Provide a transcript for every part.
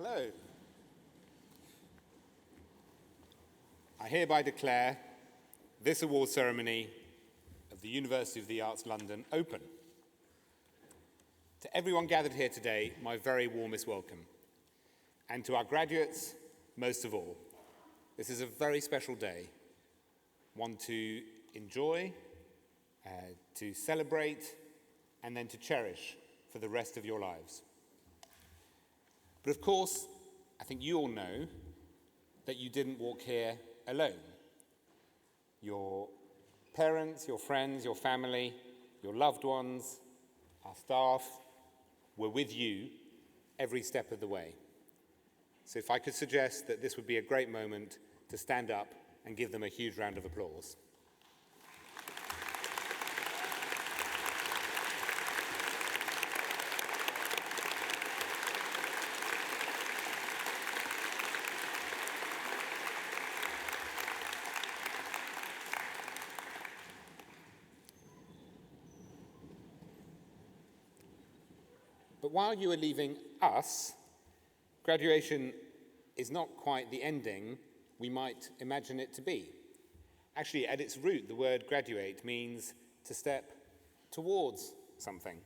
Hello. I hereby declare this award ceremony of the University of the Arts London open. To everyone gathered here today, my very warmest welcome. And to our graduates, most of all. This is a very special day, one to enjoy, to celebrate, and then to cherish for the rest of your lives. But of course, I think you all know that you didn't walk here alone. Your parents, your friends, your family, your loved ones, our staff were with you every step of the way. So if I could suggest that this would be a great moment to stand up and give them a huge round of applause. But while you are leaving us, graduation is not quite the ending we might imagine it to be. Actually, at its root, the word graduate means to step towards something.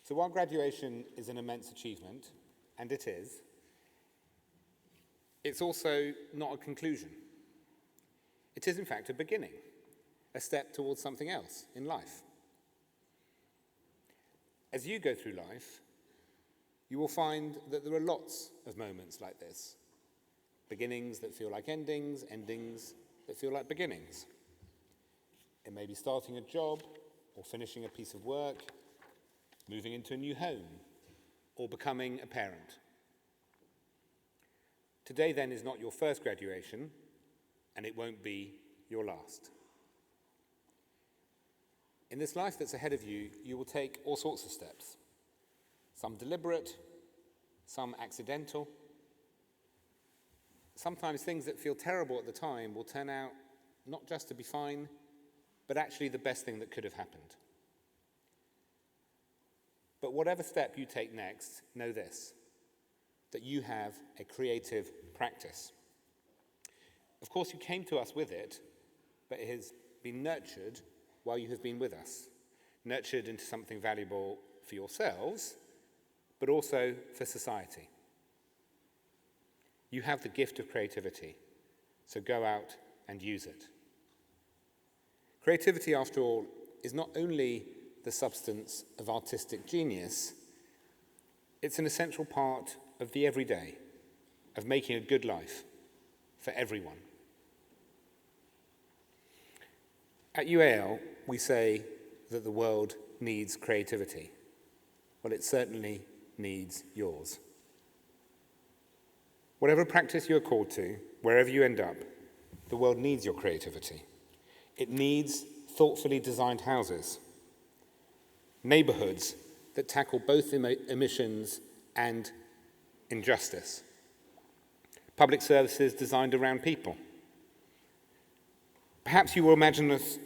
So while graduation is an immense achievement, and it is, it's also not a conclusion. It is, in fact, a beginning, a step towards something else in life. As you go through life, you will find that there are lots of moments like this. Beginnings that feel like endings, endings that feel like beginnings. It may be starting a job, or finishing a piece of work, moving into a new home, or becoming a parent. Today, then, is not your first graduation, and it won't be your last. In this life that's ahead of you, you will take all sorts of steps. Some deliberate, some accidental. Sometimes things that feel terrible at the time will turn out not just to be fine, but actually the best thing that could have happened. But whatever step you take next, know this, that you have a creative practice. Of course, you came to us with it, but it has been nurtured while you have been with us, nurtured into something valuable for yourselves, but also for society. You have the gift of creativity, so go out and use it. Creativity, after all, is not only the substance of artistic genius, it's an essential part of the everyday, of making a good life for everyone. At UAL, we say that the world needs creativity. Well, it certainly needs yours. Whatever practice you are called to, wherever you end up, the world needs your creativity. It needs thoughtfully designed houses, neighborhoods that tackle both emissions and injustice, public services designed around people. Perhaps you will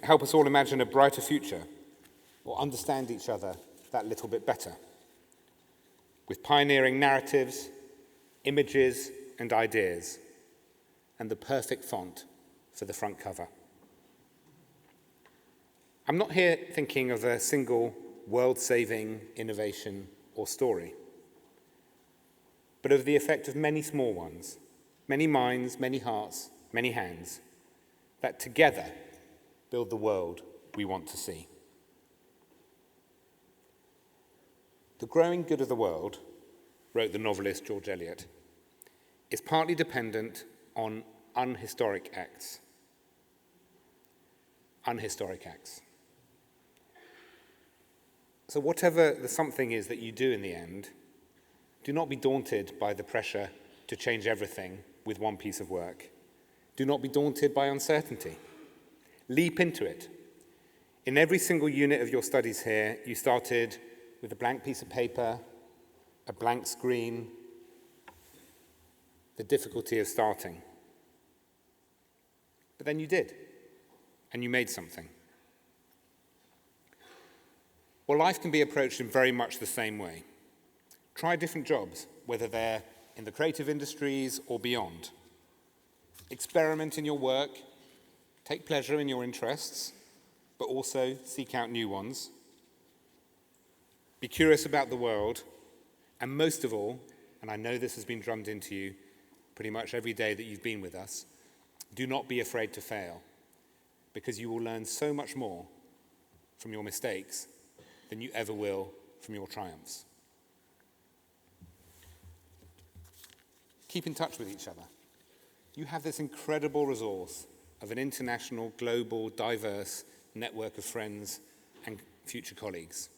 help us all imagine a brighter future, or understand each other that little bit better, with pioneering narratives, images, and ideas, and the perfect font for the front cover. I'm not here thinking of a single world-saving innovation or story, but of the effect of many small ones, many minds, many hearts, many hands, that together build the world we want to see. The growing good of the world, wrote the novelist George Eliot, is partly dependent on unhistoric acts. Unhistoric acts. So whatever the something is that you do in the end, do not be daunted by the pressure to change everything with one piece of work. Do not be daunted by uncertainty. Leap into it. In every single unit of your studies here, you started with a blank piece of paper, a blank screen, the difficulty of starting. But then you did, and you made something. Well, life can be approached in very much the same way. Try different jobs, whether they're in the creative industries or beyond. Experiment in your work, take pleasure in your interests, but also seek out new ones. Be curious about the world, and most of all, and I know this has been drummed into you pretty much every day that you've been with us, do not be afraid to fail, because you will learn so much more from your mistakes than you ever will from your triumphs. Keep in touch with each other. You have this incredible resource of an international, global, diverse network of friends and future colleagues.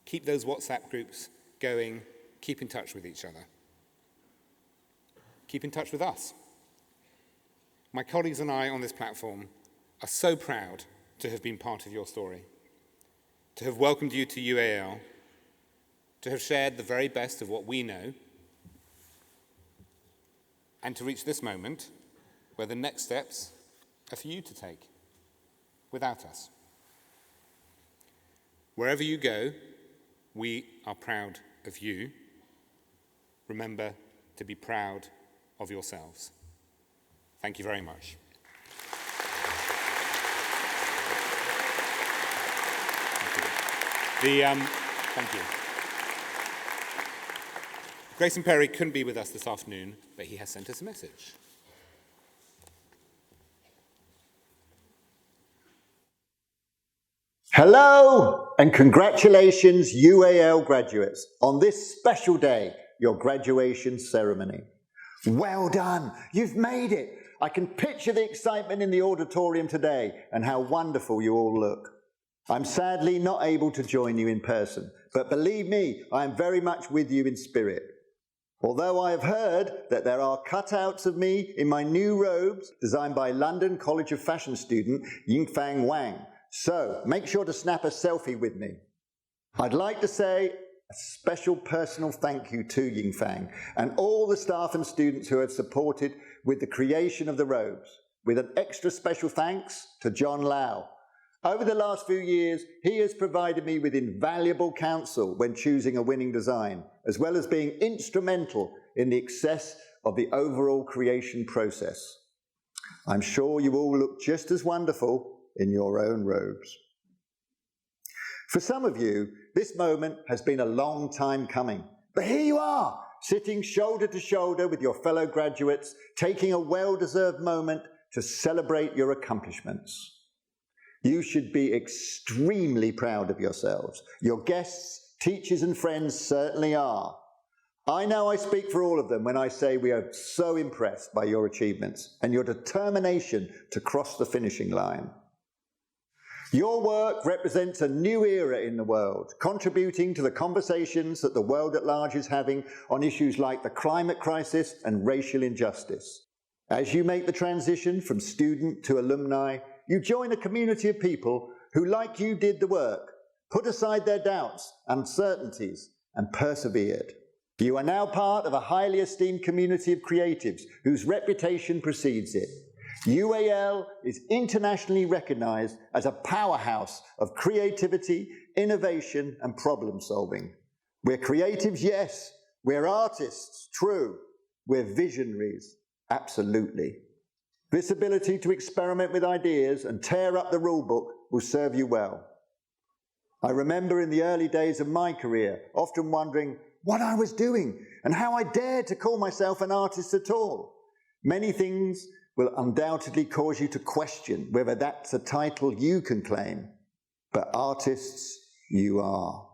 Keep those WhatsApp groups going. Keep in touch with each other. Keep in touch with us. My colleagues and I on this platform are so proud to have been part of your story, to have welcomed you to UAL, to have shared the very best of what we know, and to reach this moment where the next steps are for you to take without us. Wherever you go, we are proud of you. Remember to be proud of yourselves. Thank you very much. Thank you. Grayson Perry couldn't be with us this afternoon, but he has sent us a message. Hello and congratulations UAL graduates on this special day, your graduation ceremony. Well done, you've made it. I can picture the excitement in the auditorium today and how wonderful you all look. I'm sadly not able to join you in person, but believe me, I am very much with you in spirit. Although I have heard that there are cutouts of me in my new robes designed by London College of Fashion student Yingfang Wang, so make sure to snap a selfie with me. I'd like to say a special personal thank you to Yingfang and all the staff and students who have supported with the creation of the robes, with an extra special thanks to John Lau. Over the last few years, he has provided me with invaluable counsel when choosing a winning design, as well as being instrumental in the success of the overall creation process. I'm sure you all look just as wonderful in your own robes. For some of you, this moment has been a long time coming, but here you are, sitting shoulder to shoulder with your fellow graduates, taking a well-deserved moment to celebrate your accomplishments. You should be extremely proud of yourselves. Your guests, teachers and friends certainly are. I know I speak for all of them when I say we are so impressed by your achievements and your determination to cross the finishing line. Your work represents a new era in the world, contributing to the conversations that the world at large is having on issues like the climate crisis and racial injustice. As you make the transition from student to alumni, you join a community of people who, like you, did the work, put aside their doubts, uncertainties, and persevered. You are now part of a highly esteemed community of creatives whose reputation precedes it. UAL is internationally recognized as a powerhouse of creativity, innovation, and problem solving. We're creatives, yes. We're artists, true. We're visionaries, absolutely. This ability to experiment with ideas and tear up the rule book will serve you well. I remember in the early days of my career, often wondering what I was doing and how I dared to call myself an artist at all. Many things will undoubtedly cause you to question whether that's a title you can claim, but artists you are.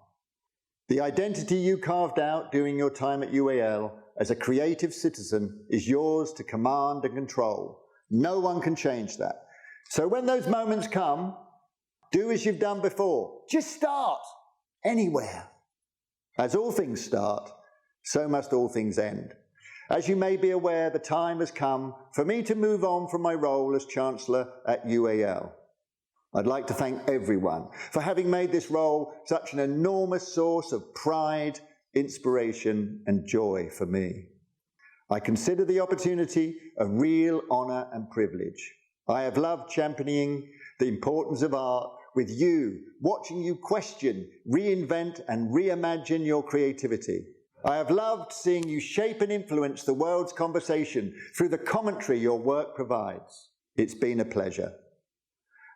The identity you carved out during your time at UAL as a creative citizen is yours to command and control. No one can change that. So when those moments come, do as you've done before. Just start anywhere. As all things start, so must all things end. As you may be aware, the time has come for me to move on from my role as Chancellor at UAL. I'd like to thank everyone for having made this role such an enormous source of pride, inspiration, and joy for me. I consider the opportunity a real honour and privilege. I have loved championing the importance of art with you, watching you question, reinvent, and reimagine your creativity. I have loved seeing you shape and influence the world's conversation through the commentary your work provides. It's been a pleasure.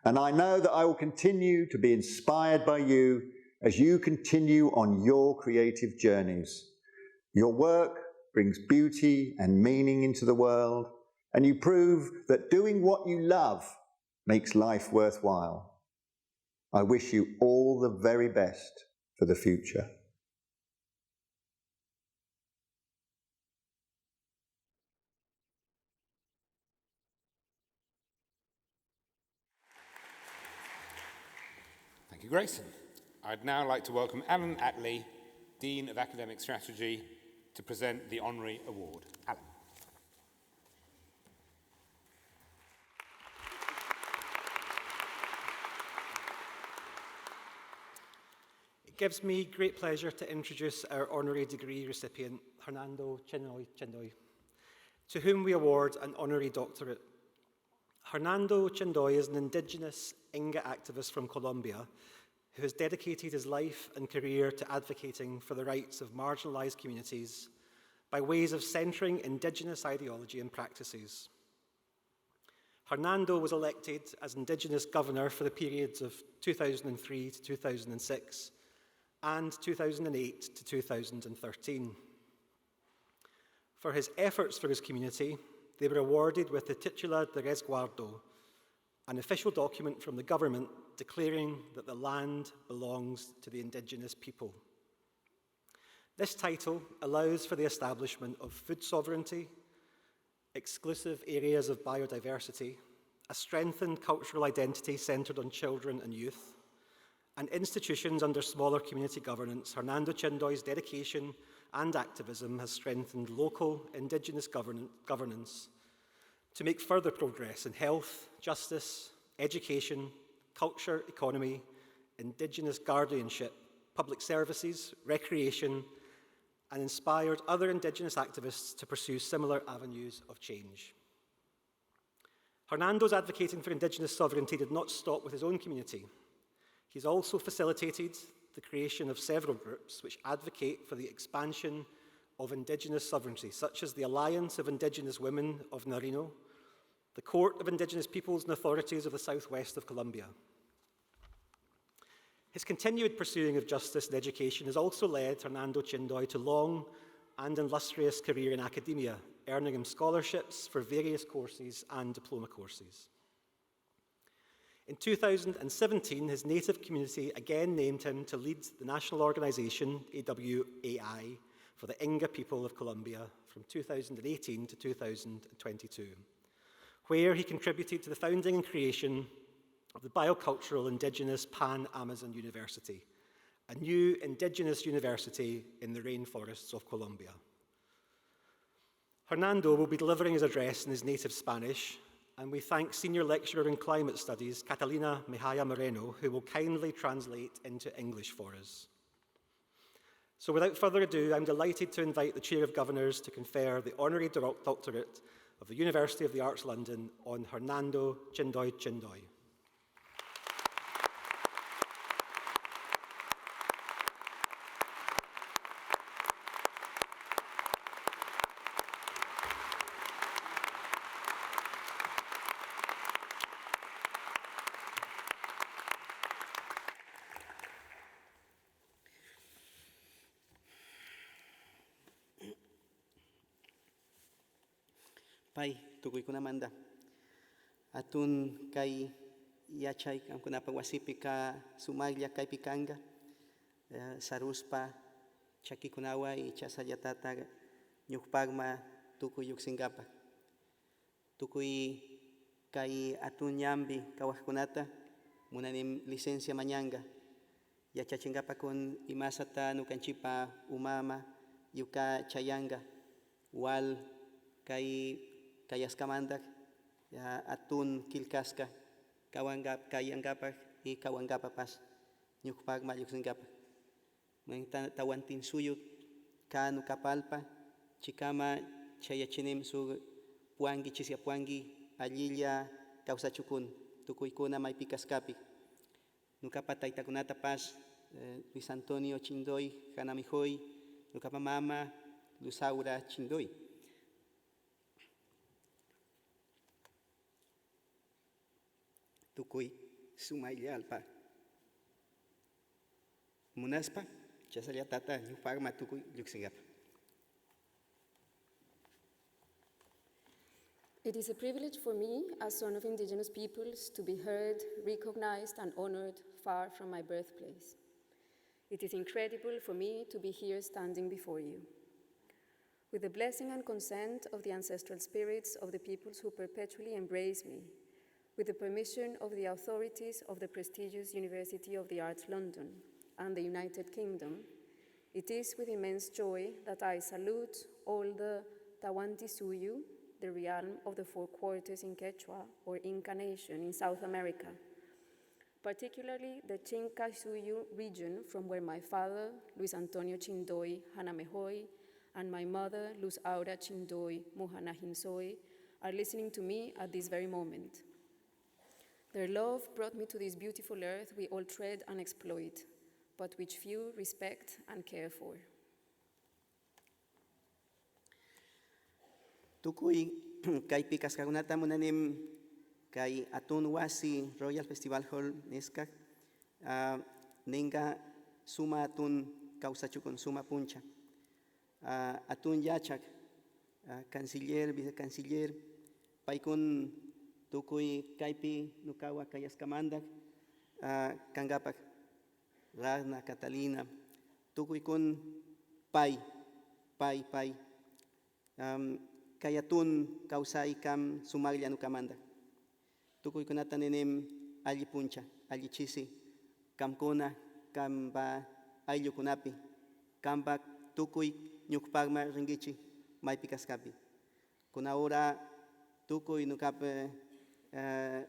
And I know that I will continue to be inspired by you as you continue on your creative journeys. Your work brings beauty and meaning into the world, and you prove that doing what you love makes life worthwhile. I wish you all the very best for the future. Thank you, Grayson. I'd now like to welcome Alan Attlee, Dean of Academic Strategy, to present the Honorary Award. Alan. It gives me great pleasure to introduce our honorary degree recipient, Hernando Chindoy, to whom we award an honorary doctorate. Hernando Chindoy is an indigenous Inga activist from Colombia who has dedicated his life and career to advocating for the rights of marginalized communities by ways of centering indigenous ideology and practices. Hernando was elected as Indigenous Governor for the periods of 2003 to 2006 and 2008 to 2013. For his efforts for his community, they were awarded with the Titula de Resguardo, an official document from the government declaring that the land belongs to the indigenous people. This title allows for the establishment of food sovereignty, exclusive areas of biodiversity, a strengthened cultural identity centred on children and youth, and institutions under smaller community governance. Hernando Chindoy's dedication and activism has strengthened local indigenous governance to make further progress in health, justice, education, culture, economy, indigenous guardianship, public services, recreation, and inspired other indigenous activists to pursue similar avenues of change. Hernando's advocating for indigenous sovereignty did not stop with his own community. He's also facilitated the creation of several groups which advocate for the expansion of indigenous sovereignty, such as the Alliance of Indigenous Women of Narino, the Court of Indigenous Peoples and Authorities of the Southwest of Colombia. His continued pursuing of justice and education has also led Hernando Chindoy to long and illustrious career in academia, earning him scholarships for various courses and diploma courses. In 2017, his native community again named him to lead the national organisation, AWAI, for the Inga people of Colombia from 2018 to 2022, where he contributed to the founding and creation of the Biocultural Indigenous Pan-Amazon University, a new indigenous university in the rainforests of Colombia. Hernando will be delivering his address in his native Spanish, and we thank Senior Lecturer in Climate Studies, Catalina Mejia Moreno, who will kindly translate into English for us. So without further ado, I'm delighted to invite the Chair of Governors to confer the Honorary Doctorate of the University of the Arts London on Hernando Chindoy. Pai, tukuy kunamanda. Atun kay yachay ang kunapawasipi ka sumaglia kay pikanga, saruspa, chaki kunawa y chasayatata nyukpagma tukuy yuksingapa. Tukuy kay atun nyambi kawah kunata, munanim licencia manyanga. Yachachingapa kun imasata nukanchipa umama yuka chayanga, wal kay kayaskamanda ya atun kilkaska kawangap kayangapa y kawangapa pas nyukpag malyuksingapa mang tawantin suyut kanu kapalpa chikama chayachinim su puangi chisya puangi alilla kausachukun tukuykuna may pikaskapi nukapa taytakunata pas Luis Antonio Chindoy hanamihoy Nukapamama, Lusaura, Chindoi. Tukui, Sumayla alpa. Munaspa, Chasalia Tata, Nupagma Tukui, Luxingap. It is a privilege for me, as son of indigenous peoples, to be heard, recognized, and honored far from my birthplace. It is incredible for me to be here standing before you. With the blessing and consent of the ancestral spirits of the peoples who perpetually embrace me, with the permission of the authorities of the prestigious University of the Arts London and the United Kingdom, it is with immense joy that I salute all the Tawantisuyu, the realm of the Four Quarters in Quechua, or Inca Nation in South America, particularly the Chinkasuyu region from where my father, Luis Antonio Chindoy Hanamehoy, and my mother, Luz Aura Chindoy Muhanahinsoy, are listening to me at this very moment. Their love brought me to this beautiful earth we all tread and exploit, but which few respect and care for. Tukui kai pikas kagunata munanim kai atun wasi Royal Festival Hall neskak ninga suma atun kausachukun suma puncha atun yachak canciller vicecanciller paikun tukui kaipi nukawa kayas kamandak kangapak Ragna Catalina tukui kun pai kayatun kausai kam sumaglia nukamanda. Tukuy kunata nenem alli puncha, alli chisi, kamkuna, kamba ayllu kunapi, kamba tukuy nyukpagma ringichi, maipikaskapi. Kuna ora tukuy nukape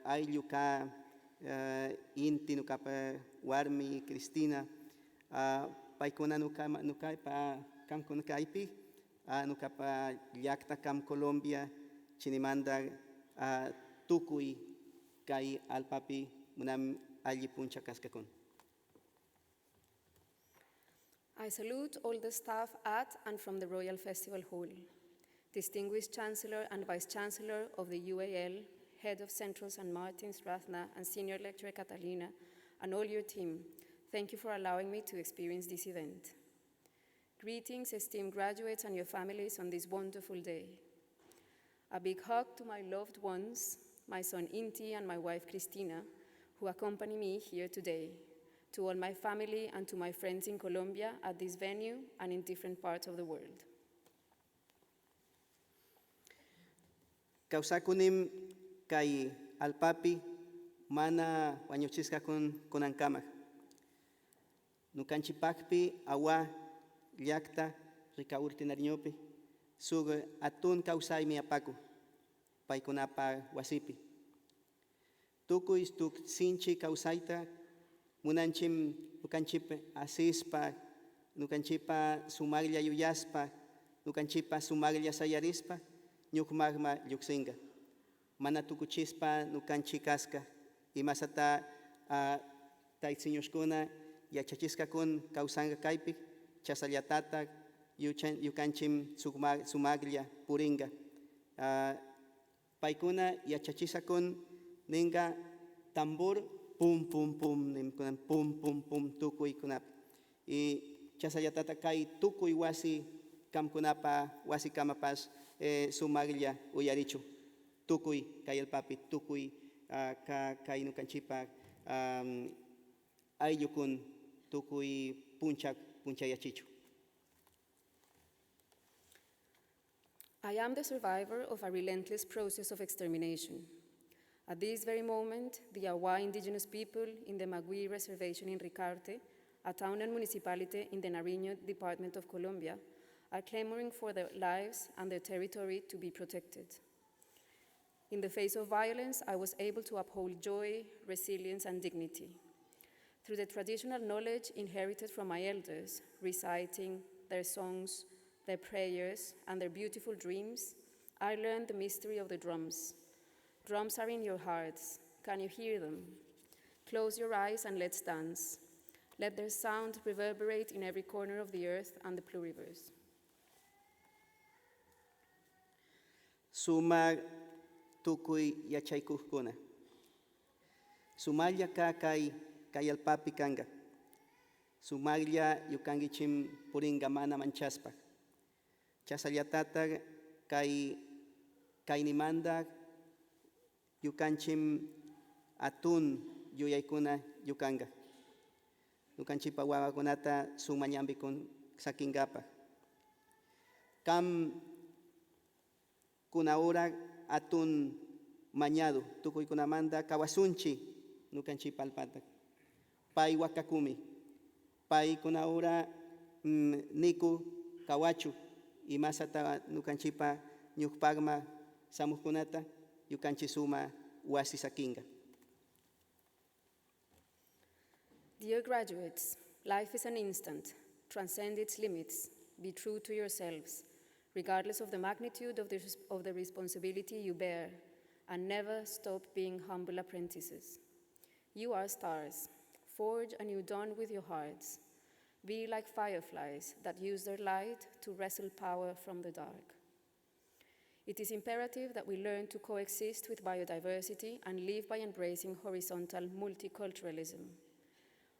ayllu ka inti nukape warmi, Cristina, paikuna nukaipa kamkuna kaipi, nukapa llakta kam Colombia chinimanda tukui kai alpapi munam alli puncha kaskakun. I salute all the staff at and from the Royal Festival Hall, distinguished Chancellor and Vice-Chancellor of the UAL, Head of Central St. Martin's, Rathna, and Senior Lecturer Catalina, and all your team. Thank you for allowing me to experience this event. Greetings, esteemed graduates and your families on this wonderful day. A big hug to my loved ones, my son Inti and my wife Cristina, who accompany me here today, to all my family and to my friends in Colombia at this venue and in different parts of the world. Kausakunim kai alpapi mana wanyuchisca con ankamak. Nukanchipakpi awa llakta rikaurti nariñopi sug atun kausay mi apaku paikunapa wasipi. Tukuy tuk sinchi kausayta munanchim nukanchip asispa, nukanchipa sumaglia yuyaspa, nukanchipa sumaglia sayarispa, nyukmagma yuksinga. Mana tukuchispa nukanchikaska imasata taitsinyoshkuna yachachisca kun kausanga kaipik chasalyatatak yukanchim sumaglia puringa. Paikuna yachachisa kun ninga tambor pum pum pum nimkunan pum pum pum tukuy kunap. Y chasalyatatak kai tukuy wasi kamkunapa wasi kamapas sumaglia uyarichu. Tukuy kay papi tukuy kay nukanchipa ayukun tukuy puncha yachichu. I am the survivor of a relentless process of extermination. At this very moment, the Awa indigenous people in the Magui Reservation in Ricarte, a town and municipality in the Nariño Department of Colombia, are clamoring for their lives and their territory to be protected. In the face of violence, I was able to uphold joy, resilience, and dignity. Through the traditional knowledge inherited from my elders, reciting their songs, their prayers, and their beautiful dreams, I learned the mystery of the drums. Drums are in your hearts. Can you hear them? Close your eyes and let's dance. Let their sound reverberate in every corner of the earth and the pluriverse. Sumag tukuy yachaykukkuna. Sumalla ka kay alpapi kanga. Sumalla yukangi chim puringa mana manchaspa. Chasallatatar kay nimanda yukanchim atun yuyaykuna yukanga. Yukanchipa wawakunata sumañambikun sakingapa. Kam kunaura atun mañado tukuykunamanda kawasunchi nukanchipa alpatak. Pai wakakumi. Pai kunaura niku kawachu. Y masata nukanchipa nyukpagma samukunata yukanchi suma wasi sakinga. Dear graduates, life is an instant. Transcend its limits. Be true to yourselves, regardless of the magnitude of the responsibility you bear, and never stop being humble apprentices. You are stars. Forge a new dawn with your hearts. Be like fireflies that use their light to wrestle power from the dark. It is imperative that we learn to coexist with biodiversity and live by embracing horizontal multiculturalism.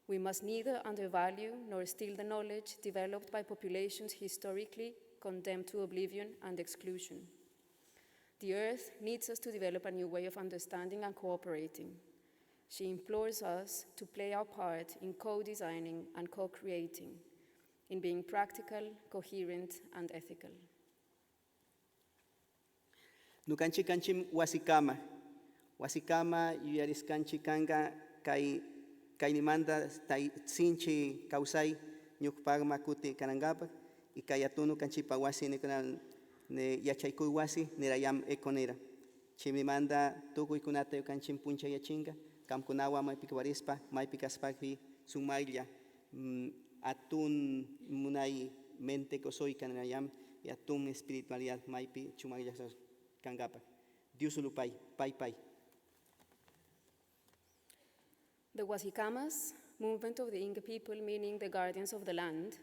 We must neither undervalue nor steal the knowledge developed by populations historically condemned to oblivion and exclusion. The Earth needs us to develop a new way of understanding and cooperating. She implores us to play our part in co-designing and co-creating, in being practical, coherent, and ethical. Nukanchi kanchim wasikama. Wasikama yuyariskanchi kanga kay nimanda sinchi kausay nyukpagma kuti kanangapa y kayatunu kanchipa wasi ne yachaykuy wasi nirayam ekonera. Chimimanda tukuykunata yukanchim puncha yachinga. Kamkunawa maipik warispa, maipik aspakpi, sumaylla, atun munay mente kosoy kanayam, y atun espiritualidad maipi chumaylla kangapa. Diusulupay, pai. The Wasikamas, movement of the Inca people meaning the guardians of the land,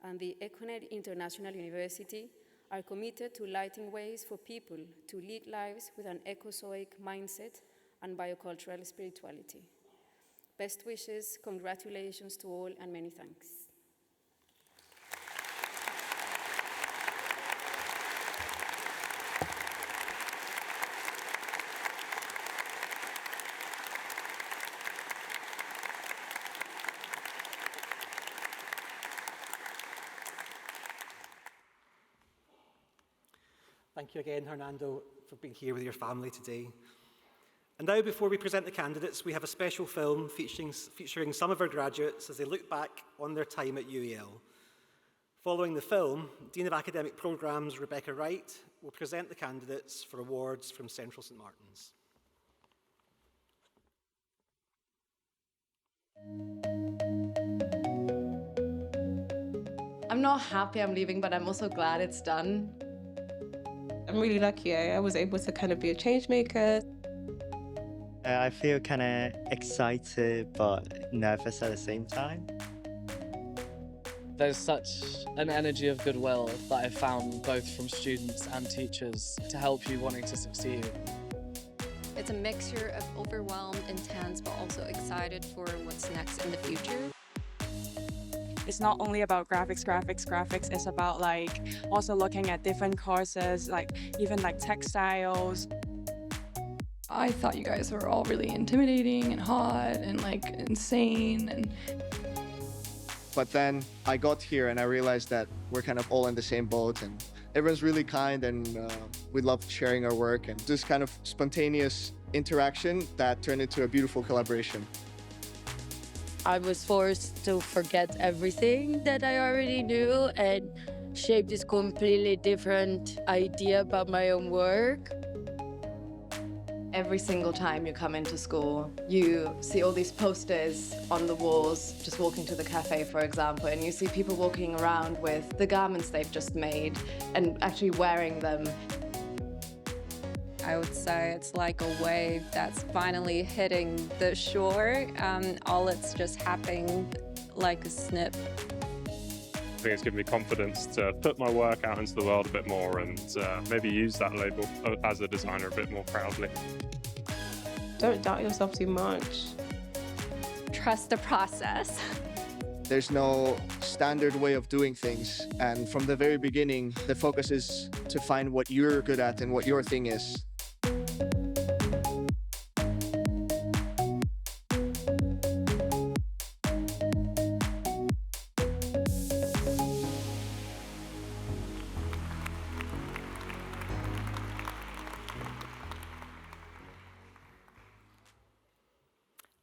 and the Econet International University are committed to lighting ways for people to lead lives with an ecozoic mindset and biocultural spirituality. Best wishes, congratulations to all, and many thanks. Thank you again, Hernando, for being here with your family today. And now, before we present the candidates, we have a special film featuring some of our graduates as they look back on their time at UAL. Following the film, Dean of Academic Programmes Rebecca Wright will present the candidates for awards from Central St Martin's. I'm not happy I'm leaving, but I'm also glad it's done. I'm really lucky I was able to kind of be a change maker. I feel kind of excited but nervous at the same time. There's such an energy of goodwill that I've found both from students and teachers to help you wanting to succeed. It's a mixture of overwhelmed, intense, but also excited for what's next in the future. It's not only about graphics. It's about also looking at different courses, even textiles. I thought you guys were all really intimidating and hot and insane. But then I got here and I realized that we're kind of all in the same boat and everyone's really kind and we love sharing our work and this kind of spontaneous interaction that turned into a beautiful collaboration. I was forced to forget everything that I already knew and shape this completely different idea about my own work. Every single time you come into school, you see all these posters on the walls, just walking to the cafe, for example, and you see people walking around with the garments they've just made and actually wearing them. I would say it's like a wave that's finally hitting the shore. All it's just happening like a snip. I think it's given me confidence to put my work out into the world a bit more and maybe use that label as a designer a bit more proudly. Don't doubt yourself too much. Trust the process. There's no standard way of doing things, and from the very beginning, the focus is to find what you're good at and what your thing is.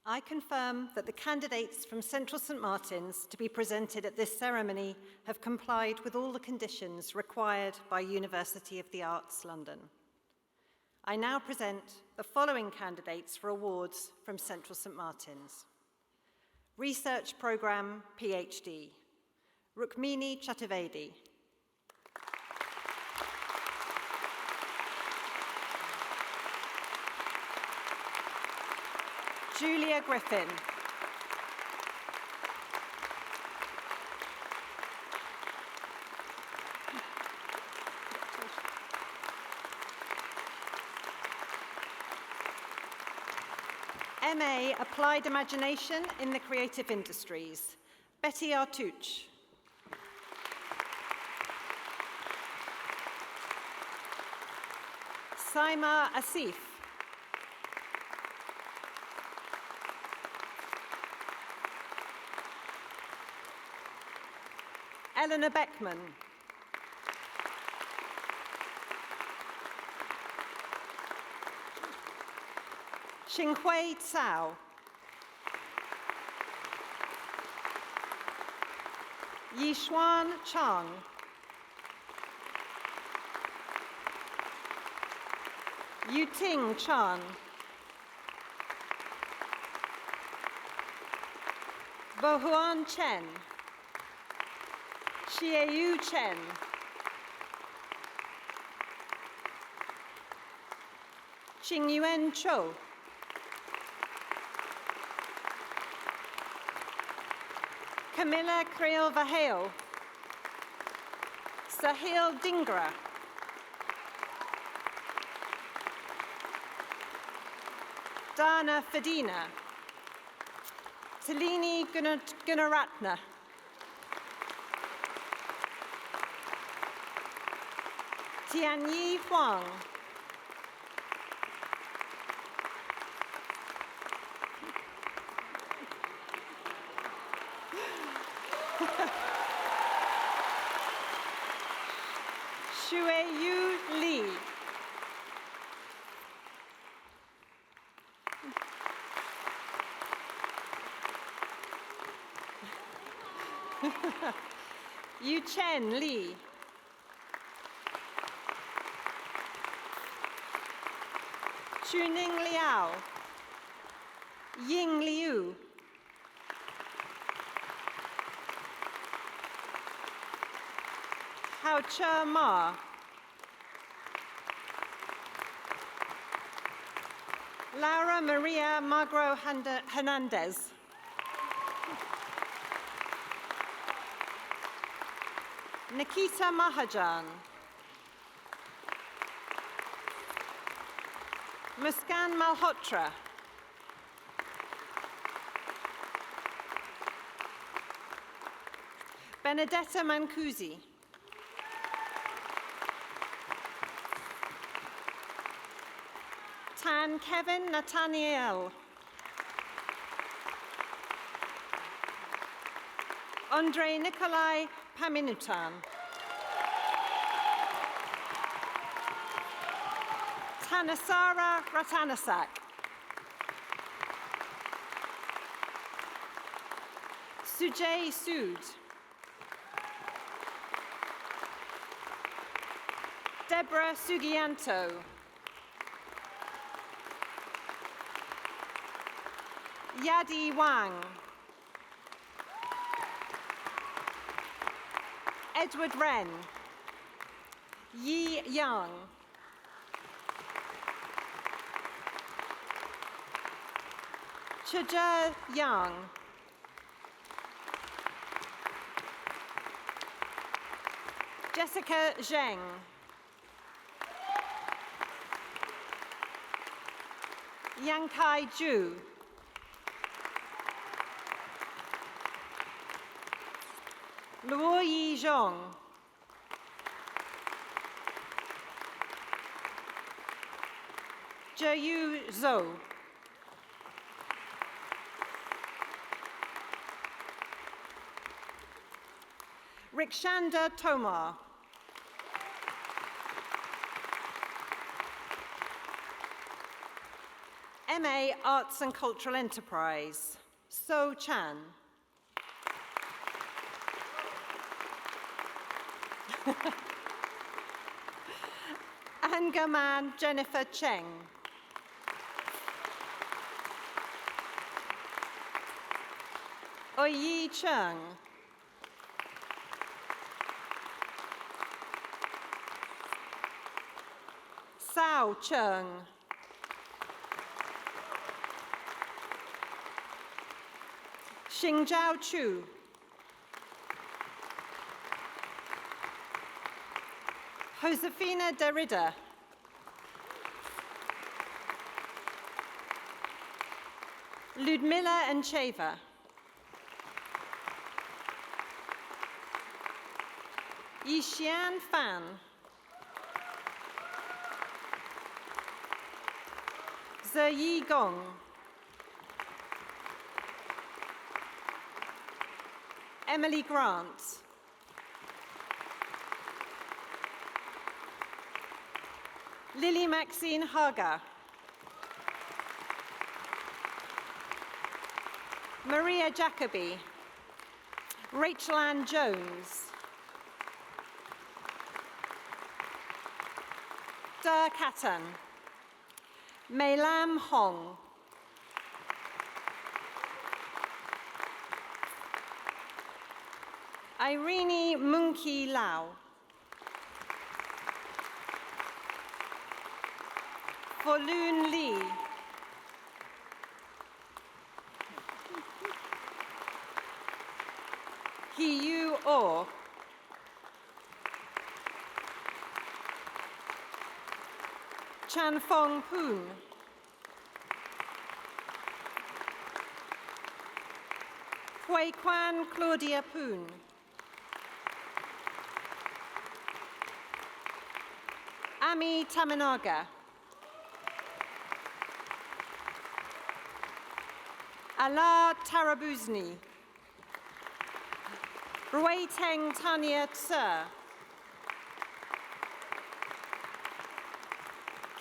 I confirm that the candidates from Central St Martin's to be presented at this ceremony have complied with all the conditions required by University of the Arts London. I now present the following candidates for awards from Central St Martin's. Research Programme PhD, Rukmini Chaturvedi. Julia Griffin. MA Applied Imagination in the Creative Industries, Betty Artuch. Saima Asif. Eleanor Beckman. Xinghui Cao. Yishuan Chang. Yuting Chan. Bohuan Chen. Xieyu Chen. Qingyuan Cho. Camilla Creel Vahale. Sahil Dingra. Dana Fedina. Talini Gunaratna. Tianyi Huang. Xueyu Li. Yuchen Li. Chuning Liao. Ying Liu. Hao Che Ma. Laura Maria Magro Hernandez. Nikita Mahajan. Muskan Malhotra. Benedetta Mancusi. Tan Kevin Nathaniel. Andre Nikolai Paminutan. Tanasara Ratanasak. Sujay Sood. Deborah Sugianto. Yadi Wang. Edward Wren. Yi Yang. Chaja Yang. Jessica Zheng. Yankai Zhu. Luo Yi Zhong. Zheyu Zhou. Rikshanda Tomar. MA Arts and Cultural Enterprise, So Chan. Angaman Jennifer Cheng. Oyi Chung. Sao Chung. Xingzhao Chu. Josefina Derrida. Ludmila Encheva. Yixian Fan. Ziyi Gong. Emily Grant. Lily Maxine Haga. Maria Jacobi. Rachel Ann Jones. Da Katan. Mei Lam Hong. Irene Munki Lau. Volun Li. Hiyu O. Chan Fong Poon. Hui Kwan Claudia Poon. Ami Tamanaga. Ala Tarabuzni. Rui Teng Tanya Tse.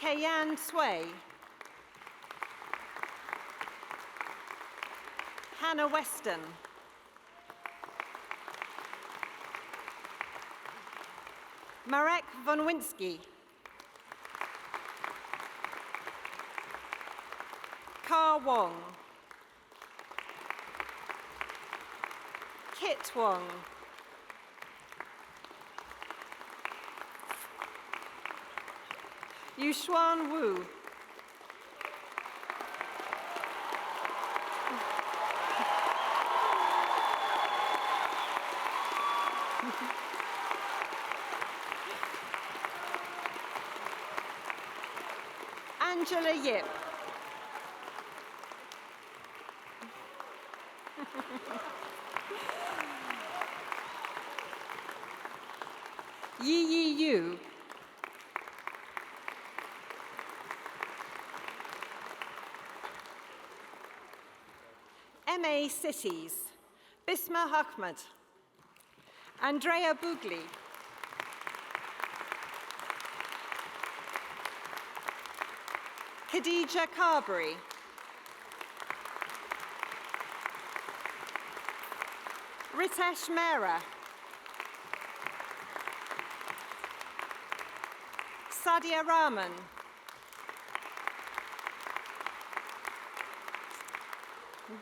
Kayan Sway. Hannah Weston. Marek von Winsky. Ka Wong. Kit Wong. Yushuan Wu. Angela Yip. Yi Yi Yu. MA Cities. Bisma Ahmed. Andrea Bugli. Khadija Carberry. Ritesh Mehra. Sadia Rahman.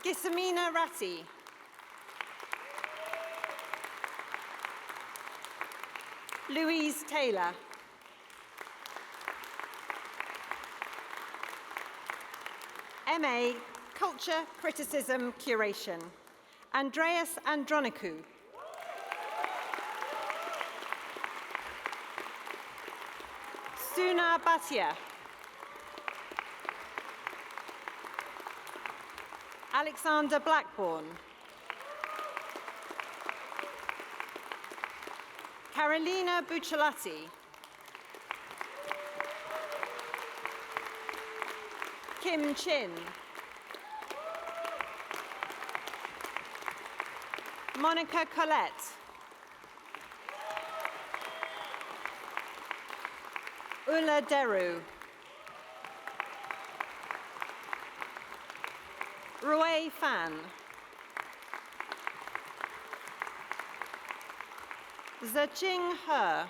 Gisamina Ratti. Louise Taylor. MA Culture, Criticism, Curation. Andreas Andronikou. Suna Bhatia. Alexander Blackburn. Carolina Bucciolati. Kim Chin. Monica Collette. Ula Deru. Rui Fan. Zheng He.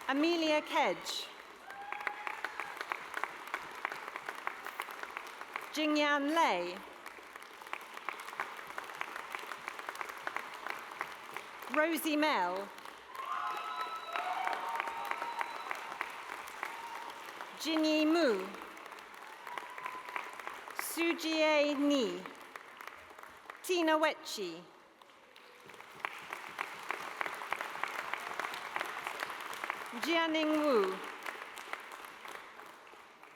Amelia Kedge. Jingyan Lei. Rosie Mel. Jinyi Mu. Sujie Ni. Tina Wetchi. Jianing Wu.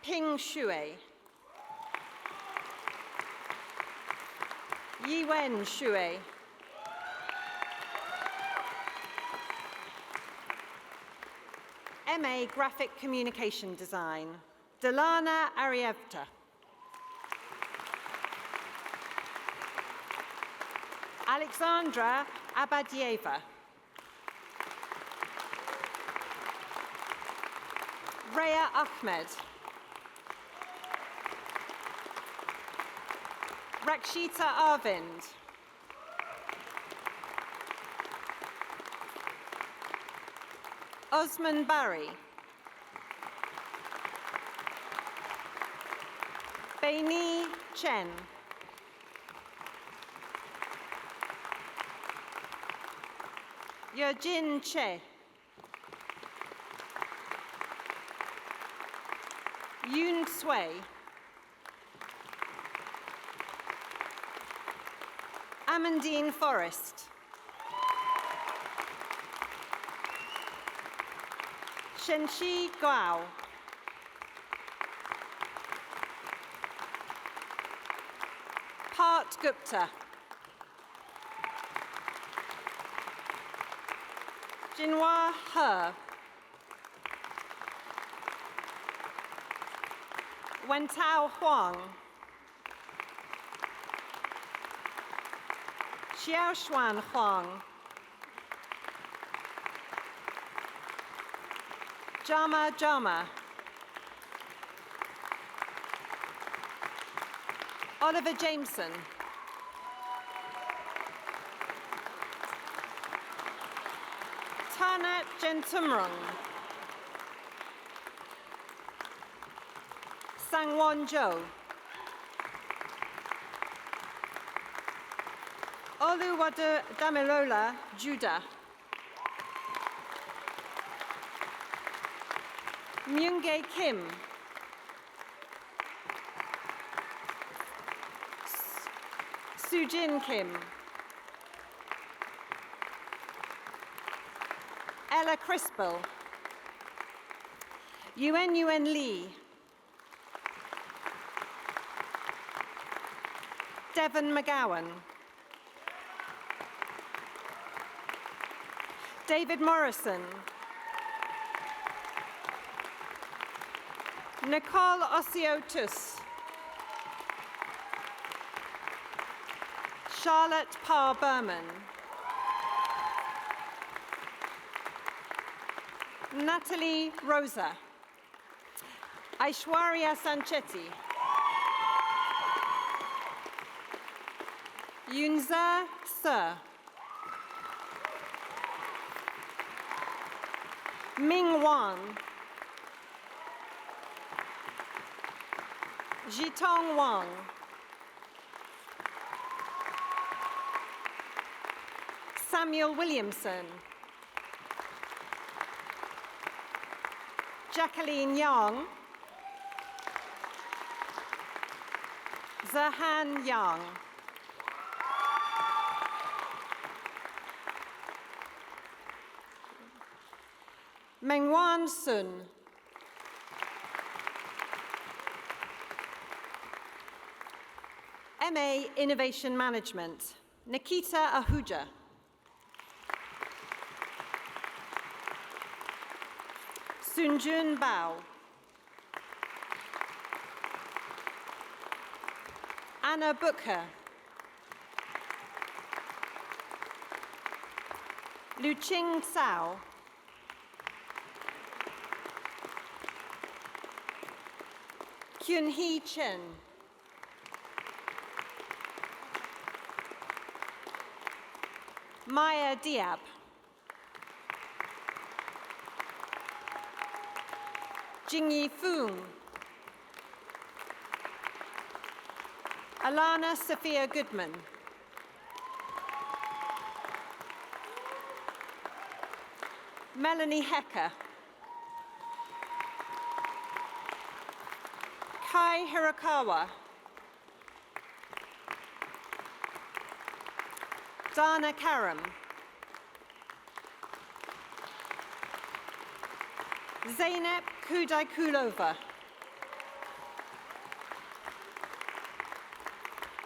Ping Shui. Yiwen Shui. MA Graphic Communication Design, Delana Arievta. Alexandra Abadieva. Rhea Ahmed. Rakshita Arvind. Osman Barry. Beini Chen. Yojin Che. Yoon Sway. Amandine Forrest. Shenxi Gao. Part Gupta. Jinhua He. Wentao Huang. Xiaoshuan Huang. Jama Jama. Oliver Jameson. Tana Gentumrung. Sangwon Zhou. Oluwadu Damilola Judah. Myunggae Kim. Sujin Kim. Ella Crispell. Yuen Lee. Devon McGowan. David Morrison. Nicole Osiotus. Charlotte Parr Berman. Natalie Rosa. Aishwarya Sanchetti. Yunza Sir. Ming Wang. Jitong Wang. Samuel Williamson. Jacqueline Yang. Zahan Yang. Mengwan Sun. MA Innovation Management, Nikita Ahuja. Sunjun Bao. Anna Booker. Luqing Cao. Kyun-hee Chen. Maya Diab. Jingyi Fung. Alana Sophia Goodman. Melanie Hecker. Kai Hirakawa. Dana Karam. Zeynep Kudaikulova.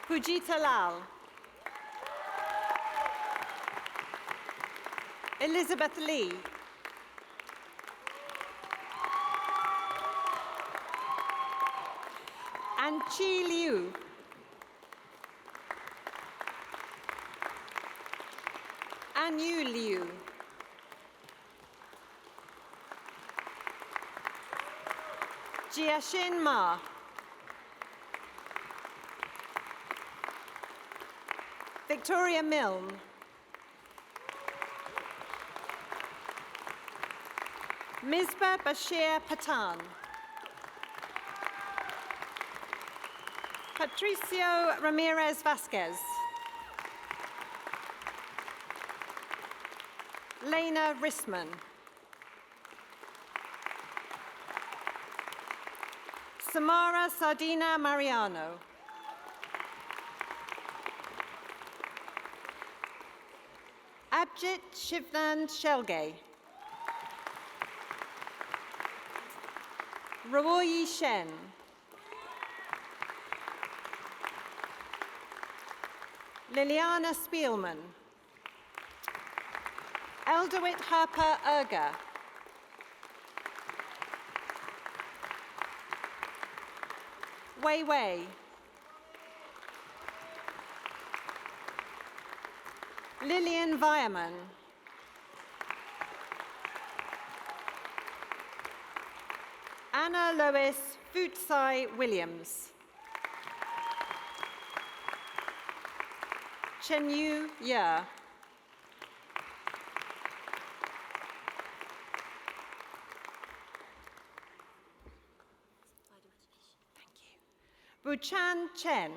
Pujita Lal. Elizabeth Lee. And Chi Liu. Anyu Liu. Jiaxin Ma. Victoria Milne. Misbah Bashir Patan. Patricio Ramirez Vasquez. Lena Rissman. Samara Sardina Mariano. Abjit Shivnan Shelgay. Rawoyi Shen. Liliana Spielman. Eldewit Harper Erga. Wei Wei. Lillian Weierman. Anna Lois Futsai Williams. Chenyu Ye. Buchan Chen.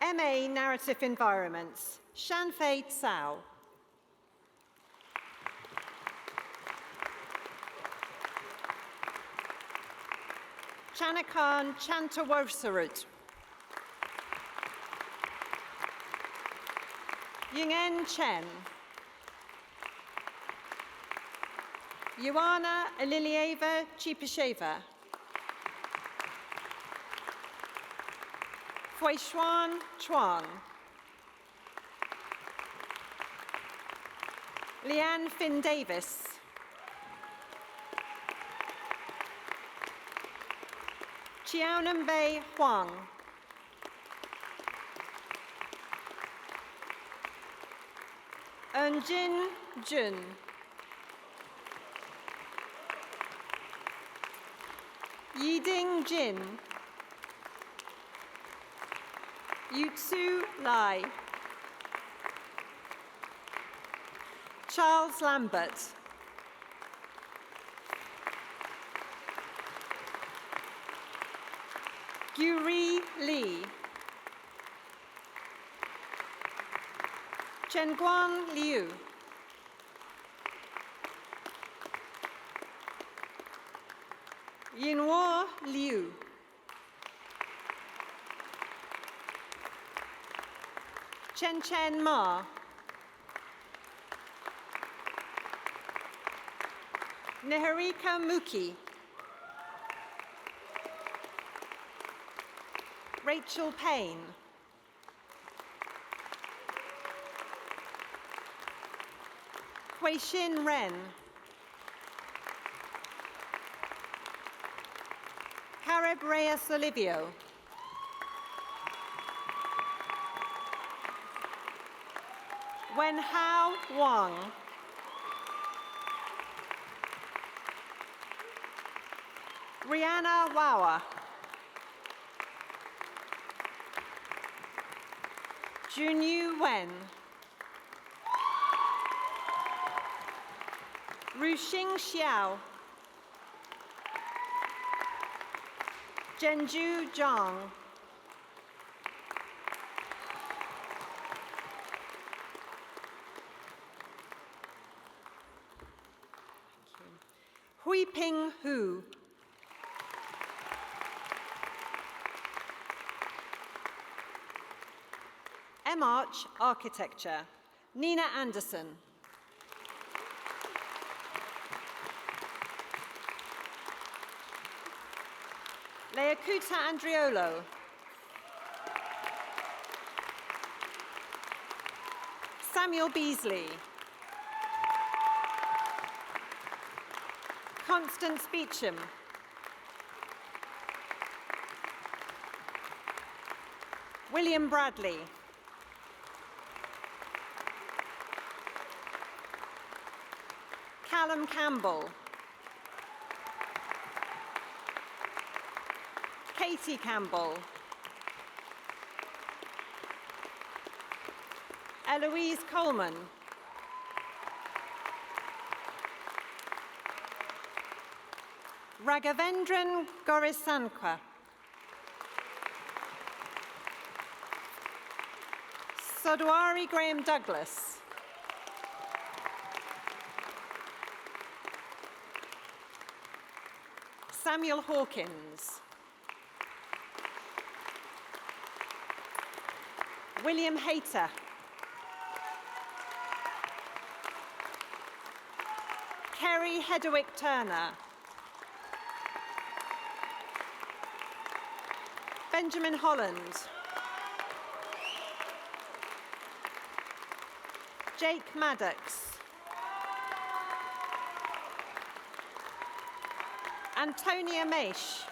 MA Narrative Environments, Shanfei Tsao. Chanakan Chantaworsarut. Yingen Chen. Ioana Ililieva Chipasheva. Fuishuan Chuang. Leanne Finn Davis. Chiaonambei Huang. Eunjin Jun. Yiding Jin. Yutsu Lai. Charles Lambert. Gyuri Lee. Chenguang Liu. Yinhuo Liu. Chen Chen Ma. Niharika Muki. Rachel Payne. Huixin Ren. Caleb Reyes Olivio. Wenhao Wang. Rihanna Wawa. Junyu Wen. Ruxing Xiao. Zhenju Zhang. Huiping Hu. M-Arch Architecture. Nina Anderson. Leakuta Andriolo. Samuel Beasley. Constance Beecham. William Bradley. Callum Campbell. Katie Campbell. Eloise Coleman. Raghavendran Gorisankwa. Sodwari Graham Douglas. Samuel Hawkins. William Hayter. Kerry Hedwick Turner. Benjamin Holland. Jake Maddox. Antonia Maish.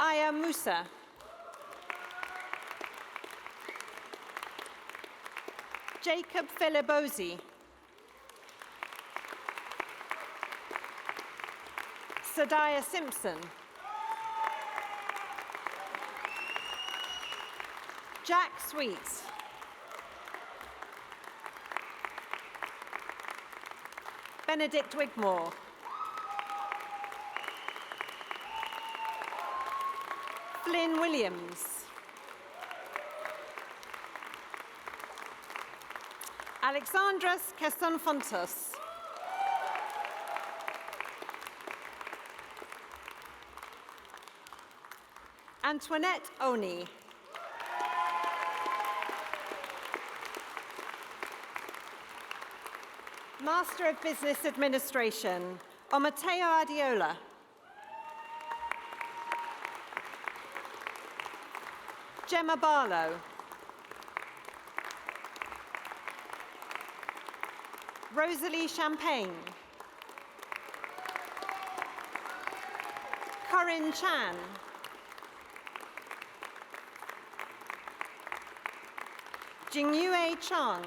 Aya Musa. Jacob Filibosi. Sadiah Simpson. Jack Sweets. Benedict Wigmore. Flynn Williams. Alexandros Kesonfontos. Antoinette Oni. Master of Business Administration, Omateo Adiola. Gemma Barlow. Rosalie Champagne. Corinne Chan. Jingyue Chong.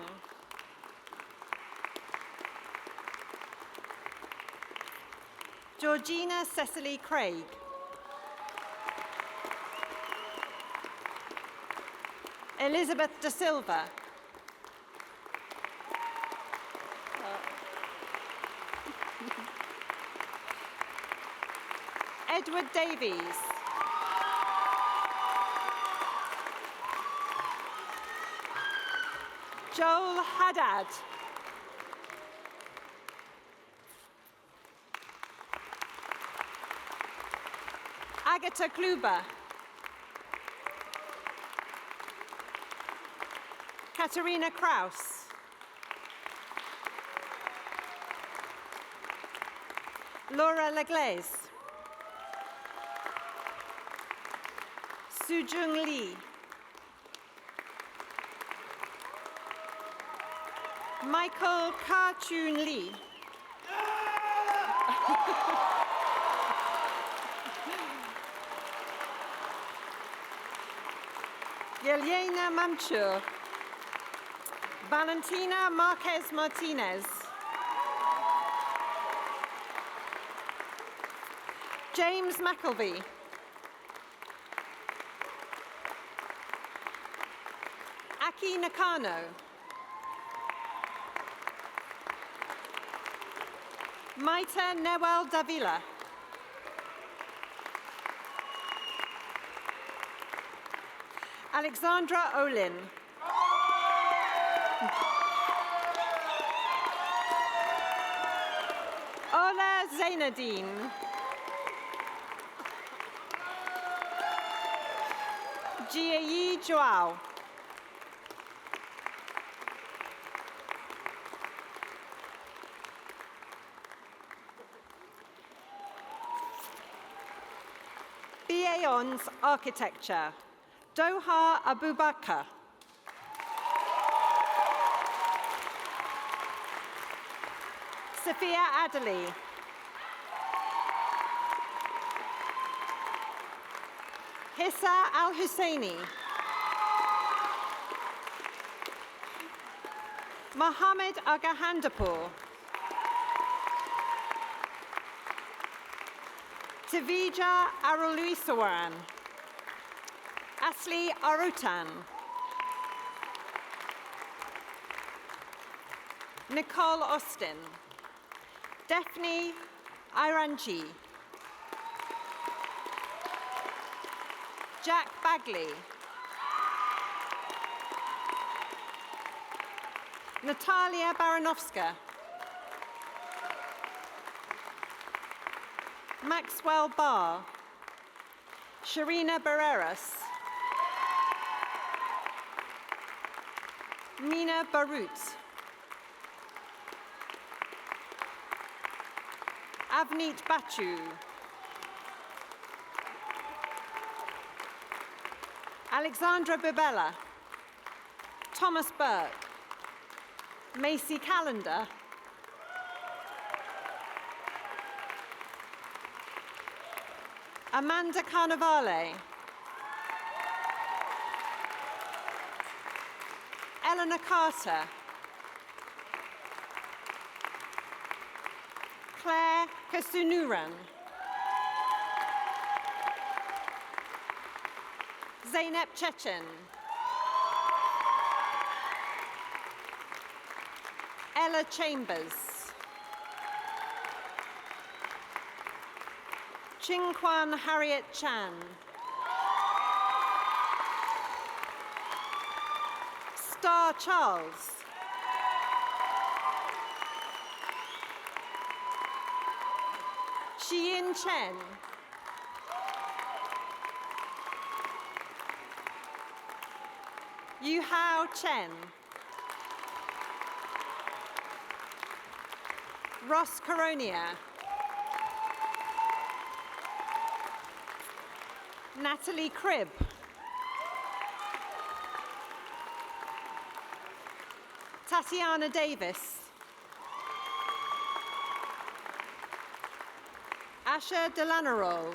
Georgina Cecily Craig. Elizabeth Da Silva. Edward Davies. Joel Haddad. Agatha Kluber. Katerina Kraus. Laura Leglaise. Sujung Lee. Michael Ka-chun Lee. Yelena Mamchur. Valentina Marquez Martinez. James McElvey. Aki Nakano. Maita Newell Davila. Alexandra Olin. Ola Zainadine. Jie Joao. BA Hons Architecture. Doha Abubakar. Sophia Adderley. Hissa Al-Husseini. Mohammed Agahandapur. Tavija Aruluisawaran. Asli Arutan. Nicole Austin. Daphne Iranchi. Jack Bagley. Natalia Baranovska. Maxwell Barr. Sharina Barreras. Mina Barut. Avneet Bachu. Alexandra Bibella. Thomas Burke. Macy Callender. Amanda Carnevale. Eleanor Carter. Claire Kasunuran. Zeynep Chechen. Ella Chambers. Chingquan Harriet Chan. Star Charles. Xiyin Chen. Yuhao Chen. Ross Coronia. Natalie Cribb. Tatiana Davis. Asha Delanarol.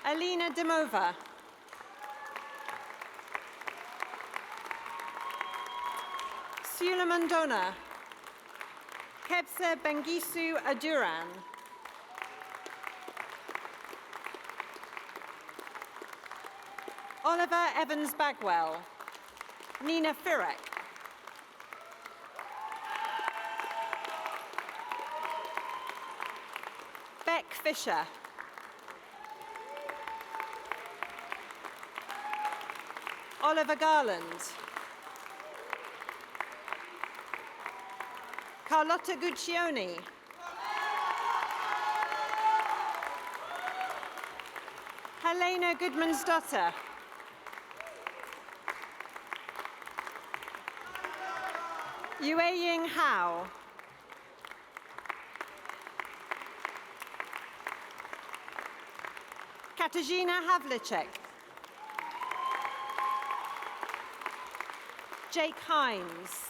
Alina Dimova. Suleiman Dona. Kebse Bengisu Aduran. Oliver Evans Bagwell. Nina Firek. Beck Fisher. Oliver Garland. Carlotta Guccione. Helena Goodmansdotter. Yue-Ying Hao. Katarzyna Havlicek. Jake Hines.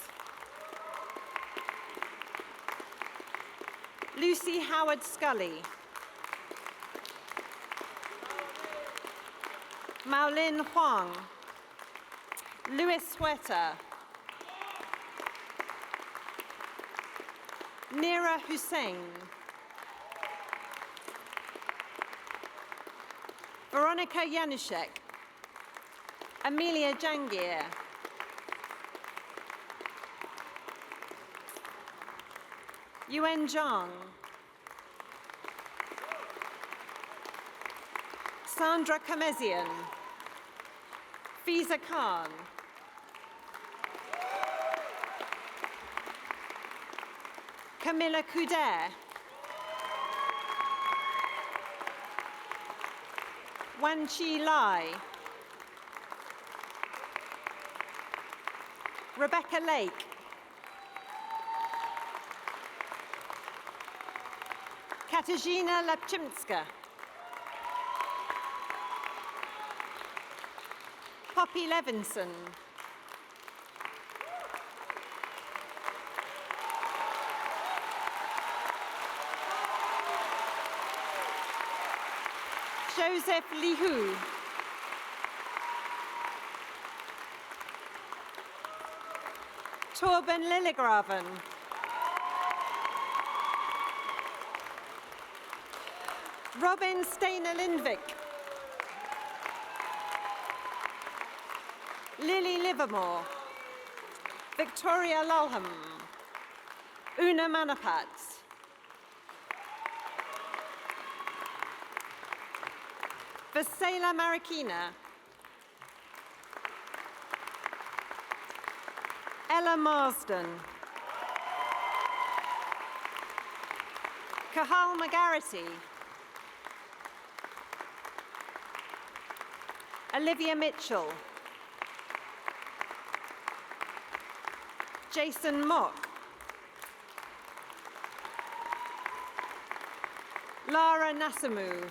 Lucy Howard Scully. Maolin Huang. Louis Huerta. Nira Hussein. Veronica Yanushek. Amelia Jangir. Yuen Zhang. Sandra Kamezian. Fiza Khan. Camilla Couder. Wan Chi Lai. Rebecca Lake. Katarzyna Lapczynska. Poppy Levinson. Joseph Lihu. Torben Lillegraven. Robin Steiner Lindvik. Lily Livermore. Victoria Lulham. Una Manapat. Vasela Marikina. Ella Marsden. Kahal McGarity. Olivia Mitchell. Jason Mock. Lara Nasamu.